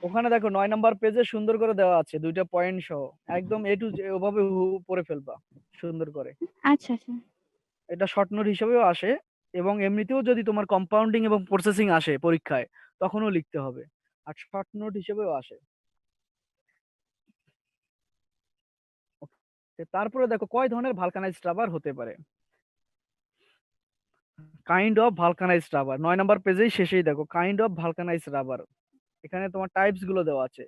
Speaker 1: ওখানে দেখো 9 নম্বর পেজে সুন্দর করে দেওয়া আছে, দুইটা পয়েন্ট সহ, একদম এ টু ওভাবে পড়ে ফেলবা সুন্দর করে।
Speaker 5: আচ্ছা আচ্ছা।
Speaker 1: এটা শর্ট নোট হিসেবেও আসে, এবং এমনিতেও যদি তোমার কম্পাউন্ডিং এবং প্রসেসিং আসে পরীক্ষায়, তখনও লিখতে হবে, আর শর্ট নোট হিসেবেও আসে। তারপরে দেখো কয় ধরনের ভালকানাইজড রাবার হতে পারে। কাইন্ড অফ ভালকানাইজড রাবার, 9 নম্বর পেজেই শেষেই দেখো কাইন্ড অফ ভালকানাইজড রাবার। এখানে তোমার টাইপস গুলো দেওয়া আছে।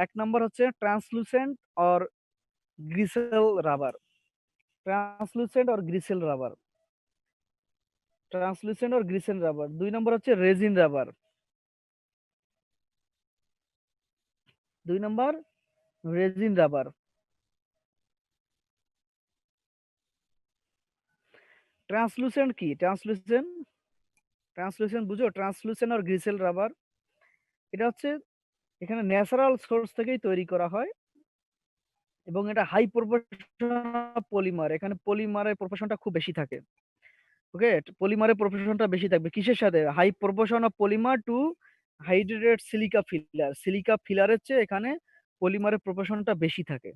Speaker 1: 1 নম্বর হচ্ছে translucent or gristle rubber, translucent or gristle rubber, translucent or gristle rubber. 2 number হচ্ছে resin rubber, 2 number resin rubber. Translucent কি? ট্রান্সলুসেন্ট বুঝো? ট্রান্সলুসেন্ট আর গ্রিসেল রাবার, এটা হচ্ছে এখানে ন্যাচারাল সোর্স থেকেই তৈরি করা হয়, এবং এটা হাই প্রপোর্শন পলিমার, এখানে পলিমারের প্রপোর্শনটা খুব বেশি থাকে। ওকে, পলিমারের প্রপোর্শনটা বেশি থাকবে কিসের সাথে? High proportion of polymer to hydrated silica filler, silica ফিলারের চেয়ে এখানে পলিমারের প্রপোর্শনটা বেশি থাকে।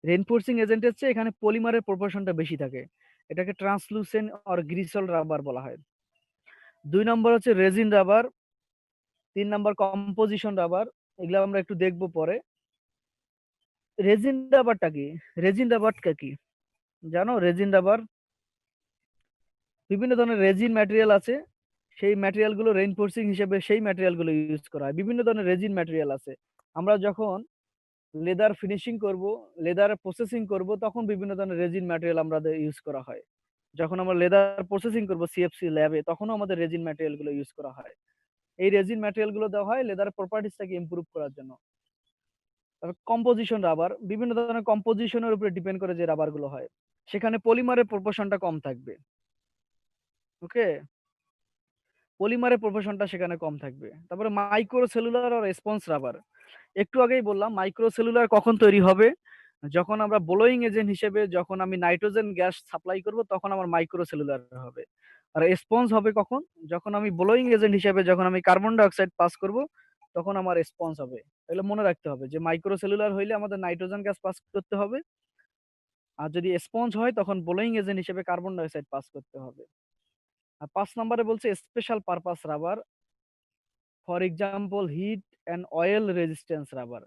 Speaker 1: রেনফোর্সিং এজেন্টের চেয়ে এখানে পলিমারের প্রপোর্শনটা বেশি থাকে, এটাকে ট্রান্সলুসেন্ট অর গ্রিসেল রাবার বলা হয়। 2 নম্বর হচ্ছে রেজিন রাবার, 3 নম্বর কম্পোজিশন রাবার, এগুলো আমরা একটু দেখবো পরে। রেজিন রাবারটা কি? রেজিন রাবারটা কি জানো? রেজিন রাবার, বিভিন্ন ধরনের রেজিন ম্যাটেরিয়াল আছে, সেই ম্যাটেরিয়াল গুলো রেইনফোর্সিং হিসেবে সেই ম্যাটেরিয়াল গুলো ইউজ করা হয়। বিভিন্ন ধরনের রেজিন ম্যাটেরিয়াল আছে। আমরা যখন লেদার ফিনিশিং করব, লেদার প্রসেসিং করব, তখন বিভিন্ন ধরনের রেজিন ম্যাটেরিয়াল আমাদের ইউজ করা হয়। যখন আমরা লেদার প্রসেসিং করব সিএফসি ল্যাবে, তখনও আমাদের রেজিন ম্যাটেরিয়াল গুলো ইউজ করা হয়। এই রেজিন ম্যাটেরিয়াল গুলো দেওয়া হয় লেদার প্রপার্টিসটাকে ইমপ্রুভ করার জন্য। তারপর কম্পোজিশন রাবার, বিভিন্ন ধরনের কম্পোজিশনের উপরে ডিপেন্ড করে যে রাবার গুলো হয়, সেখানে পলিমারের প্রপোর্শনটা কম থাকবে। ওকে, পলিমারের প্রপোর্শনটা সেখানে কম থাকবে। তারপরে মাইক্রোসেলুলার আর রেসপন্স রাবার। একটু আগেই বললাম মাইক্রোসেলুলার কখন তৈরি হবে? যখন আমরা ব্লোয়িং এজেন্ট হিসেবে যখন আমি নাইট্রোজেন গ্যাস সাপ্লাই করব তখন আমার মাইক্রোসেলুলার হবে। আর রেসপন্স হবে কখন? যখন আমি ব্লোয়িং এজেন্ট হিসেবে যখন আমি কার্বন ডাই অক্সাইড পাস করব তখন আমার রেসপন্স হবে। তাহলে মনে রাখতে হবে যে মাইক্রোসেলুলার হইলে আমাদের নাইট্রোজেন গ্যাস পাস করতে হবে। আর যদি স্পঞ্জ হয় তখন ব্লোয়িং এজেন্ট হিসেবে কার্বন ডাই অক্সাইড পাস করতে হবে। আর 5 নম্বরে বলছে special purpose rubber, for example heat and oil resistance rubber.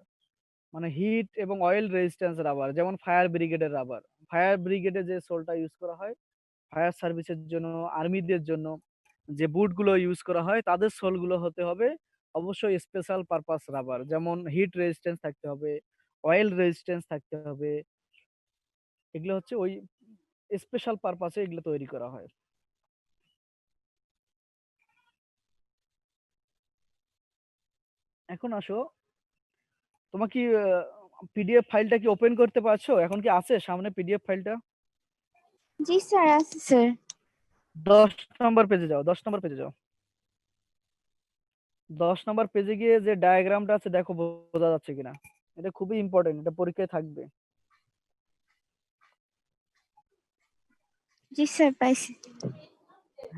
Speaker 1: মানে হিট এবং অয়েল রেজিস্ট্যান্স রাবার, যেমন ফায়ার ব্রিগেডের রাবার। ফায়ার ব্রিগেডে যে সোলটা ইউজ করা হয় ফায়ার সার্ভিসের জন্য, আর্মিদের জন্য যে বুটগুলো ইউজ করা হয় তাদের সোলগুলো হতে হবে অবশ্যই স্পেশাল পারপাস রাবার, যেমন হিট রেজিস্ট্যান্স থাকতে হবে, অয়েল রেজিস্ট্যান্স থাকতে হবে। এগুলো হচ্ছে ওই স্পেশাল পারপাসে এগুলো তৈরি করা হয়। এখন আসো, তোমার কি পিডিএফ ফাইলটা কি ওপেন করতে পারছো? এখন কি আছে সামনে পিডিএফ ফাইলটা?
Speaker 5: জি স্যার, আছে স্যার।
Speaker 1: 10 নম্বর পেজে যাও, 10 নম্বর পেজে যাও। 10 নম্বর পেজে গিয়ে যে ডায়াগ্রামটা আছে দেখো বোঝা যাচ্ছে কিনা। এটা খুবই ইম্পর্টেন্ট, এটা পরীক্ষায় থাকবে।
Speaker 5: জি স্যার, পাইছি।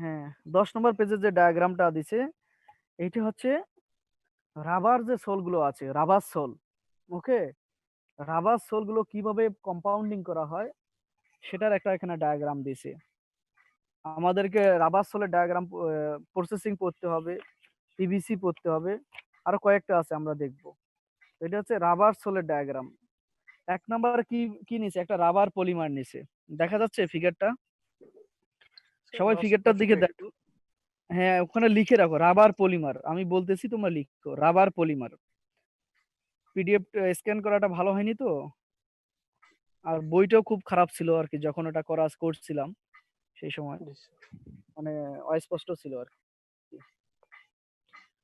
Speaker 1: হ্যাঁ, 10 নম্বর পেজে যে ডায়াগ্রামটা দিছে এইটা হচ্ছে রাবার যে সোলগুলো আছে, রাবার সোল। ওকে, রাবার সোলগুলো কিভাবে কম্পাউন্ডিং করা হয় সেটার একটা এখানে ডায়াগ্রাম দিছে। আমাদেরকে রাবার সোলের ডায়াগ্রাম প্রসেসিং পড়তে হবে, পিভিসি পড়তে হবে, আরো কয়েকটা আছে আমরা দেখব। এটা হচ্ছে রাবার সোলের ডায়াগ্রাম। 1 নম্বরে কি কি নিছে? একটা রাবার পলিমার নিছে, দেখা যাচ্ছে ফিগারটা? সবাই ফিগারটার দিকে দেখো। হ্যাঁ, ওখানে লিখে রাখো রাবার পলিমার, আমি বলতেছি তোমরা লিখো রাবার পলিমার। পিডিএফ স্ক্যান করাটা ভালো হয়নি তো, আর বইটাও খুব খারাপ ছিল আর কি, যখন ওটা করছিলাম সেই সময় মানে অস্পষ্ট ছিল আর কি।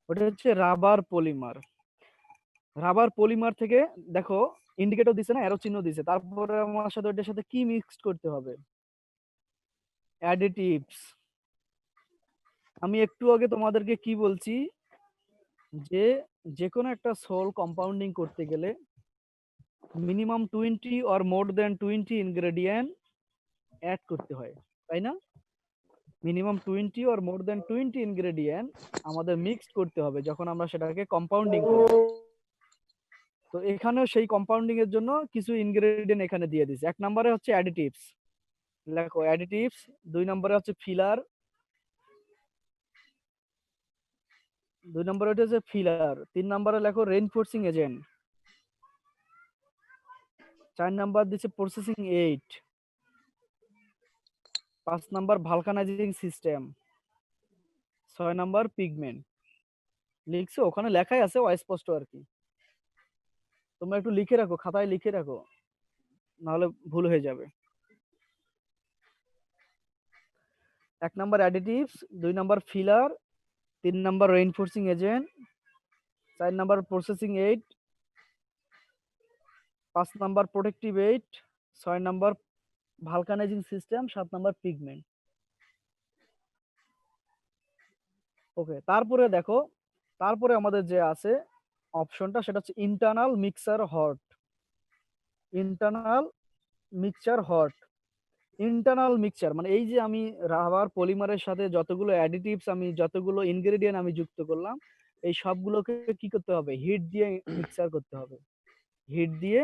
Speaker 1: ওটা হচ্ছে রাবার পলিমার। রাবার পলিমার থেকে দেখো ইন্ডিকেটর দিছে না, অ্যারো চিহ্ন দিছে, তারপরে আমার সাথে ওটার সাথে কি মিক্সড করতে হবে? অ্যাডিটিভস। আমি একটু আগে তোমাদেরকে কি বলছি যে যে কোনো একটা সোল কম্পাউন্ডিং করতে গেলে minimum 20 or more than 20 ingredient add করতে হয়, তাই না? Minimum 20 or more than 20 ingredient আমাদের মিক্সড করতে হবে যখন আমরা সেটাকে কম্পাউন্ডিং করব। তো এখানেও সেই কম্পাউন্ডিং এর জন্য কিছু ইনগ্রেডিয়েন্ট এখানে দিয়ে দিয়েছে। 1 নম্বরে হচ্ছে অ্যাডিটিভস, লেখো অ্যাডিটিভস। 2 নম্বরে হচ্ছে ফিলার, 2 নম্বরে হচ্ছে ফিলার। 3 নম্বরে লেখো রেইনফোর্সিং এজেন্ট। 4 নাম্বার দিচ্ছে processing aid. 5 number vulcanizing system. 6 number pigment. লিখছো? ওখানে লেখাই আছে অস্পষ্ট আর কি, তোমরা একটু লিখে রাখো, খাতায় লিখে রাখো, নাহলে ভুল হয়ে যাবে। 1 number additives, 2 number filler, 3 number reinforcing agent, 4 number processing aid, 5 number protective aid, 6 number vulcanizing system, 7 number pigment. Okay, তারপরে দেখো, তারপরে আমাদের যে আছে অপশনটা সেটা হচ্ছে internal mixer hot. Internal mixture hot. Internal mixture মানে এই যে আমি রাবার পলিমারের সাথে যতগুলো অ্যাডিটিভস, আমি যতগুলো ইনগ্রেডিয়েন্ট আমি যুক্ত করলাম, এই সবগুলোকে কি করতে হবে? হিট দিয়ে মিক্সচার করতে হবে। হিট দিয়ে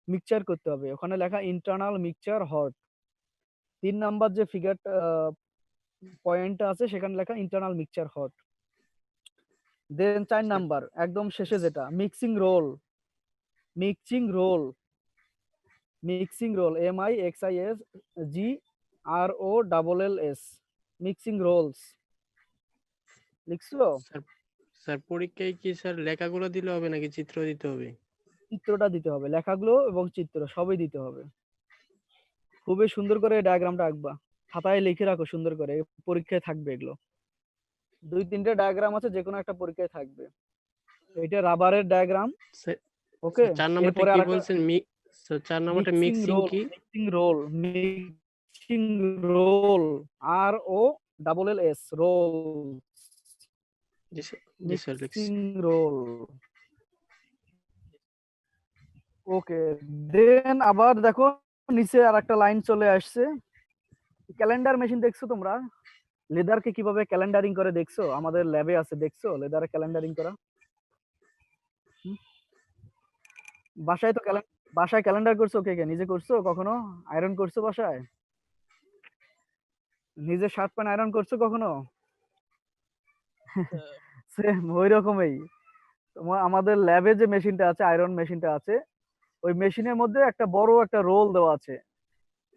Speaker 1: মিক্সচার করতে হবে, ওখানে লেখা ইন্টারনাল মিক্সচার হট। 3 নাম্বার যে ফিগারটা পয়েন্টটা আছে সেখানে লেখা internal mixture hot. Then 4 number একদম শেষে যেটা mixing roll. Mixing roll, mixing roll, MIXISGROLLS, mixing rolls. লিখছো?
Speaker 6: স্যার পরীক্ষায় কি স্যার লেখাগুলো দিলে হবে নাকি চিত্র দিতে হবে?
Speaker 1: চিত্রটা দিতে হবে, লেখাগুলো এবং চিত্র সবই দিতে হবে। খুবই সুন্দর করে ডায়াগ্রামটা আঁকবা, খাতায় লিখে রাখো সুন্দর করে, পরীক্ষায় থাকবে এগুলো। 2-3টে ডায়াগ্রাম আছে, যে কোনো একটা পরীক্ষায় থাকবে। এটা রাবারের ডায়াগ্রাম। ওকে,
Speaker 6: 4 নাম্বারটা
Speaker 1: এরপরে
Speaker 6: কি
Speaker 1: আরেকটা
Speaker 6: বলছেন? 4 নাম্বারটা মিক্সিং কি?
Speaker 1: Mixing roll, mixing roll, ROLLS, roll.
Speaker 6: জি স্যার লিখছি।
Speaker 1: Mixing roll. ওকে, দেন আবার দেখো নিচে আর একটা লাইন চলে আসছে। ক্যালেন্ডার মেশিন দেখছো তোমরা? লেদারকে কিভাবে ক্যালেন্ডারিং করে দেখছো? আমাদের ল্যাবে আছে, দেখছো লেদারে ক্যালেন্ডারিং করা? হুম? বাসায় তো বাসায় ক্যালেন্ডার করছো? কে কে নিজে করছো কখনো? আয়রন করছো বাসায়? নিজে শার্ট প্যান্ট আয়রন করছো কখনো? সেম ওই রকমই। আমাদের ল্যাবে যে মেশিনটা আছে, আয়রন মেশিনটা আছে, ওই মেশিনের মধ্যে একটা বড় একটা রোল দেওয়া আছে।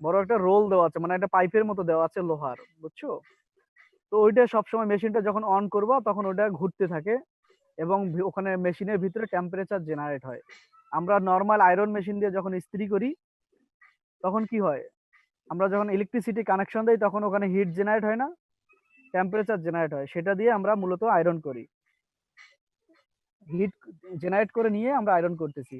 Speaker 1: বড় একটা রোল দেওয়া আছে, মানে একটা পাইপের মতো দেওয়া আছে লোহার, বুঝছো? তো ওইটা সবসময় মেশিনটা যখন অন করবা তখন ওটা ঘুরতে থাকে এবং ওখানে মেশিনের ভিতরে টেম্পারেচার জেনারেট হয়। আমরা নর্মাল আয়রন মেশিন দিয়ে যখন ইস্ত্রি করি তখন কি হয়, আমরা যখন ইলেকট্রিসিটি কানেকশন দেই তখন ওখানে হিট জেনারেট হয় না, টেম্পারেচার জেনারেট হয়, সেটা দিয়ে আমরা মূলত আয়রন করি। হিট জেনারেট করে নিয়ে আমরা আয়রন করতেছি।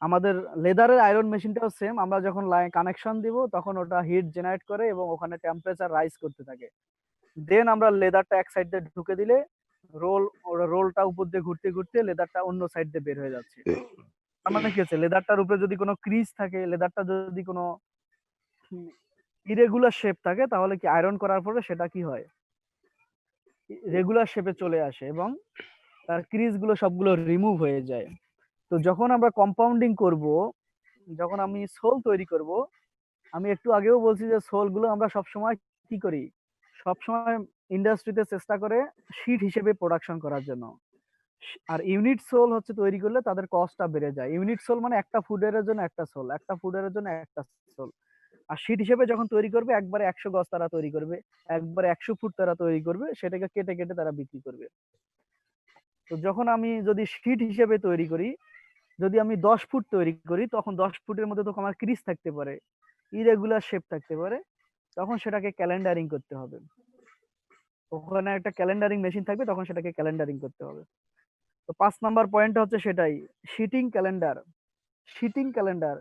Speaker 1: আমাদের লেদারের আয়রন মেশিনটাও সেম, আমরা যখন কানেকশন দিব তখন ওটা হিট জেনারেট করে এবং ওখানে টেম্পারেচার রাইজ করতে থাকে। দেন আমরা লেদারটা এক সাইড দিয়ে ঢুকে দিলে রোলটা উপর দিয়ে ঘুরতে ঘুরতে লেদারটা অন্য সাইড দিয়ে বের হয়ে যাচ্ছে। তার মানে কি হচ্ছে, লেদারটার উপরে যদি কোনো ক্রিজ থাকে, লেদারটা যদি কোনো ইরেগুলার শেপ থাকে, তাহলে কি আয়রন করার পরে সেটা কি হয়, রেগুলার শেপে চলে আসে এবং তার ক্রিজ গুলো সবগুলো রিমুভ হয়ে যায়। তো যখন আমরা কম্পাউন্ডিং করব, যখন আমি সোল তৈরি করব, আমি একটু আগেও বলছি যে সোল গুলো আমরা সবসময় কি করি, সবসময় ইন্ডাস্ট্রিতে চেষ্টা করে শীট হিসেবে প্রোডাকশন করার জন্য। আর ইউনিট সোল হচ্ছে তৈরি করলে তাদের কস্টটা বেড়ে যায়। ইউনিট সোল মানে একটা ফুডের জন্য একটা সোল, একটা ফুডের জন্য একটা সোল। আর শীট হিসেবে যখন তৈরি করবে একবারে 100 গজ তারা তৈরি করবে, একবারে 100 ফুট তারা তৈরি করবে, সেটাকে কেটে কেটে তারা বিক্রি করবে। তো যখন আমি যদি শীট হিসেবে তৈরি করি, যদি আমি 10 ফুট তৈরি করি, তখন 10 ফুটের মধ্যে তো আমার ক্রিজ থাকতে পারে, ইরেগুলার শেপ থাকতে পারে, তখন সেটাকে ক্যালেন্ডারিং করতে হবে। ওখানে একটা ক্যালেন্ডারিং মেশিন থাকবে, তখন সেটাকে ক্যালেন্ডারিং করতে হবে। তো 5 নাম্বার পয়েন্টটা হচ্ছে সেটাই, sheeting calender. Sheeting calender,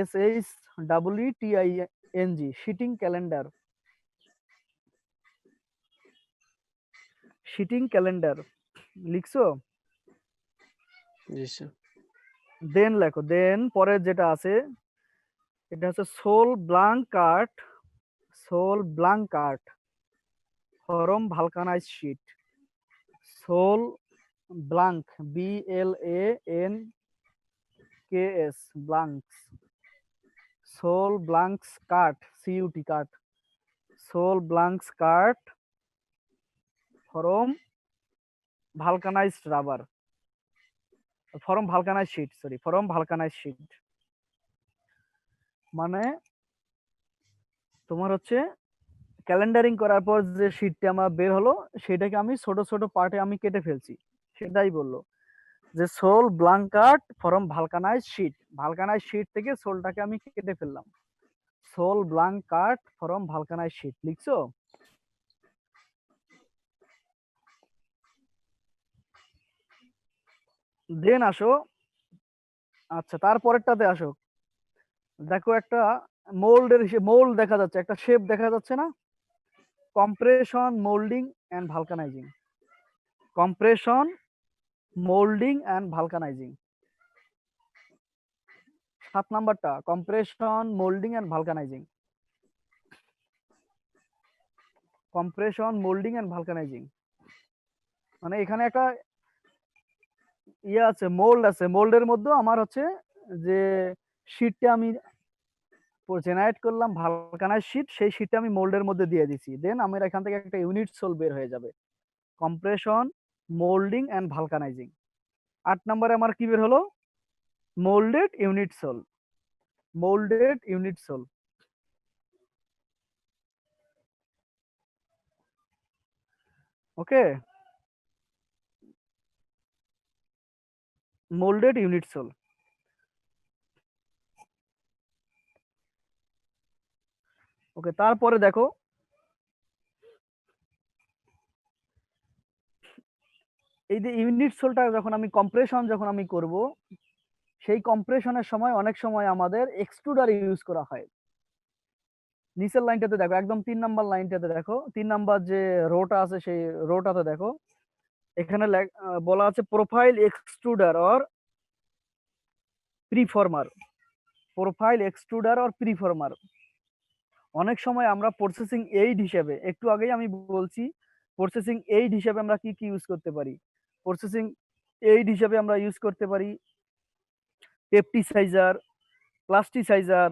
Speaker 1: SHEETING, sheeting calender, sheeting calender লিখছো?
Speaker 6: জি স্যার।
Speaker 1: দেন লেখো, দেন পরে যেটা আছে এটা হচ্ছে sole blank cut, sole blank cut from vulcanize sheet. Sole blank, BLANKS, blanks, sole blanks cut, CUT cut, sole blanks cut from vulcanized rubber, from vulcanize sheet, sorry from vulcanize sheet. মানে তোমার হচ্ছে ক্যালেন্ডারিং করার পর যে শিটটা আমার বের হলো সেটাকে আমি ছোট ছোট পার্টে আমি কেটে ফেলছি, সেটাই বললো যে sole blank cut from vulcanize sheet. Vulcanize sheet থেকে সোলটাকে আমি কেটে ফেললাম, sole blank cut from vulcanize sheet. লিখছো? দেন আসো, আচ্ছা তারপরেরটাতে আসো, দেখো একটা মোল্ডের মোল্ড দেখা যাচ্ছে, একটা শেপ দেখা যাচ্ছে না? Compression, moulding and vulcanising, compression, moulding and vulcanising. 7 নাম্বারটা, compression, moulding and vulcanising, compression, moulding and vulcanising. মানে এখানে একটা ইয়ে আছে, মোল্ড আছে, মোল্ডের মধ্যে আমার হচ্ছে যে শীটটা আমি জেনারেট করলাম ভালকানাইজ শীট, সেই শীটটা আমি মোল্ডের মধ্যে দিয়ে দিছি। দেন আমার এখান থেকে একটা ইউনিট সোল বের হয়ে যাবে, কম্প্রেশন, মোল্ডিং এন্ড ভালকানাইজিং। 8 নম্বরে আমার কি বের হলো, moulded unit sole, moulded unit sole. Okay, moulded unit sole. Okay, তারপরে দেখো এই যে ইউনিট সোলটা যখন আমি কম্প্রেশন যখন আমি করব, সেই কম্প্রেশনের সময় অনেক সময় আমাদের এক্সট্রুডার ইউজ করা হয়। নিচের লাইনটাতে দেখো, একদম 3 নাম্বার লাইনটাতে দেখো, 3 নাম্বার যে রোটা আছে সেই রোটাতে দেখো, এখানে বলা আছে profile extruder or preformer. Profile extruder or preformer. অনেক সময় আমরা প্রসেসিং এইড হিসেবে, একটু আগেই আমি বলছি প্রসেসিং এইড হিসেবে আমরা কি কি ইউজ করতে পারি। প্রসেসিং এইড হিসেবে আমরা ইউজ করতে পারি পেপটিসাইজার, প্লাস্টিসাইজার,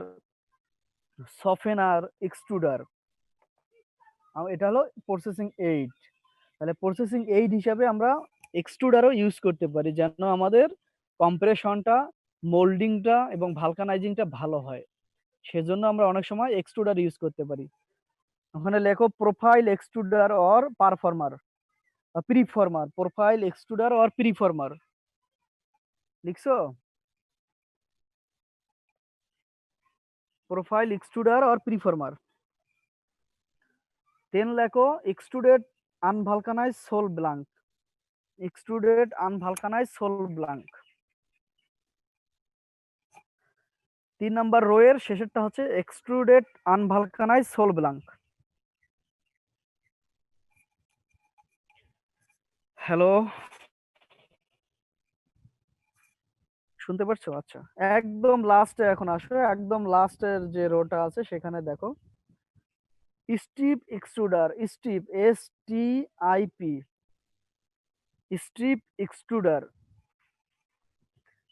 Speaker 1: সফেনার, এক্সট্রুডার। এটা হলো প্রসেসিং এইড। তাহলে প্রসেসিং এইড হিসাবে আমরা এক্সট্রুডারও ইউজ করতে পারি, যেন আমাদের কম্প্রেশনটা, মোল্ডিংটা এবং ভালকানাইজিংটা ভালো হয়। সেজন্য আমরা অনেক সময় এক্সট্রুডার ইউজ করতে পারি। ওখানে লেখো profile extruder or performer, preformer. Profile extruder or preformer লিখছো? Profile extruder or preformer. Then লেখো extruded unvulcanize sole blank. Extruded unvulcanize sole blank. 3 number row এর শেষেরটা হচ্ছে extruded unvulcanize sole blank. Hello, শুনতে পাচ্ছো? আচ্ছা, একদম লাস্টে এখন আসো। একদম লাস্টের যে রোটা আছে সেখানে দেখো strip extruder. Strip, STIP, strip extruder.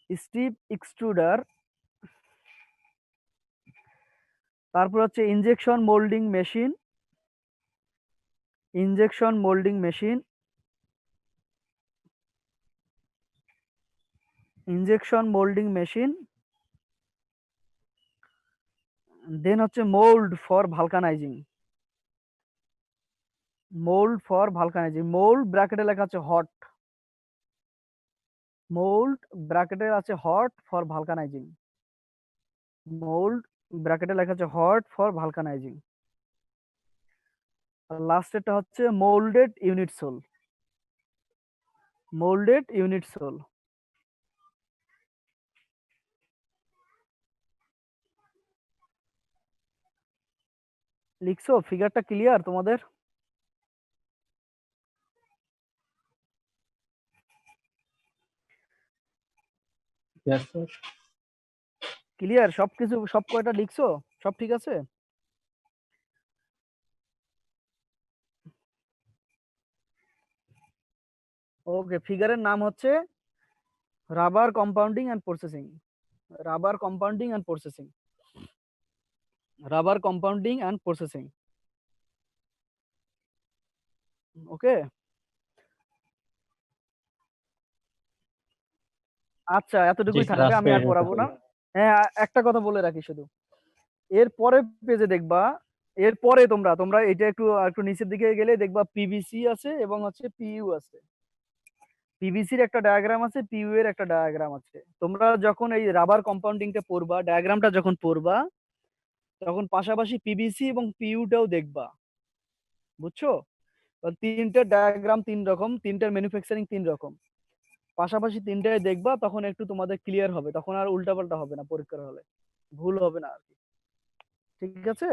Speaker 1: Strip extruder. তারপর হচ্ছে injection moulding machine. Injection moulding machine. Injection moulding machine. Then হচ্ছে mould for vulcanizing. Mould for vulcanizing. Mould ব্র্যাকেটে লেখা আছে হট। মোল্ড ব্র্যাকেটে আছে হট ফর ভালকানাইজিং। মোল্ড ব্র্যাকেটে লেখা আছে হট ফর ভালকানাইজিং। আর লাস্টেরটা হচ্ছে moulded unit sole. Moulded unit sole. লিখছো? ফিগারটা ক্লিয়ার তোমাদের?
Speaker 2: Yes, sir.
Speaker 1: ক্লিয়ার? সবকিছু, সব কয়টা লিখছো? সব ঠিক আছে? ওকে, ফিগারের নাম হচ্ছে rubber compounding and processing. Rubber compounding and processing. Rubber compounding and processing. Okay, আচ্ছা, এতটুকুই
Speaker 2: জি,
Speaker 1: থাকবে, আমি আর
Speaker 2: last
Speaker 1: পড়াবো না।
Speaker 2: page.
Speaker 1: হ্যাঁ, একটা কথা বলে রাখি শুধু, এর পরে পেজে দেখবা, এরপরে তোমরা এটা একটু একটু নিচের দিকে গেলে দেখবা পিভিসি আছে এবং হচ্ছে পিইউ আছে। পিভিসির একটা ডায়াগ্রাম আছে, পিইউ এর একটা ডায়াগ্রাম আছে। তোমরা যখন এই রাবার কম্পাউন্ডিংটা পড়বা, ডায়াগ্রামটা যখন পড়বা, তখন পাশাপাশি পিভিসি এবং পিইউটাও দেখবা। বুঝছো? কারণ তিনটার ডায়াগ্রাম 3 রকম, তিনটার ম্যানুফ্যাকচারিং 3 রকম। পাশাপাশি তিনটায় দেখবা, তখন একটু তোমাদের ক্লিয়ার হবে, তখন আর উল্টাপাল্টা হবে না পরীক্ষার হলে, ভুল হবে না আর কি। ঠিক আছে?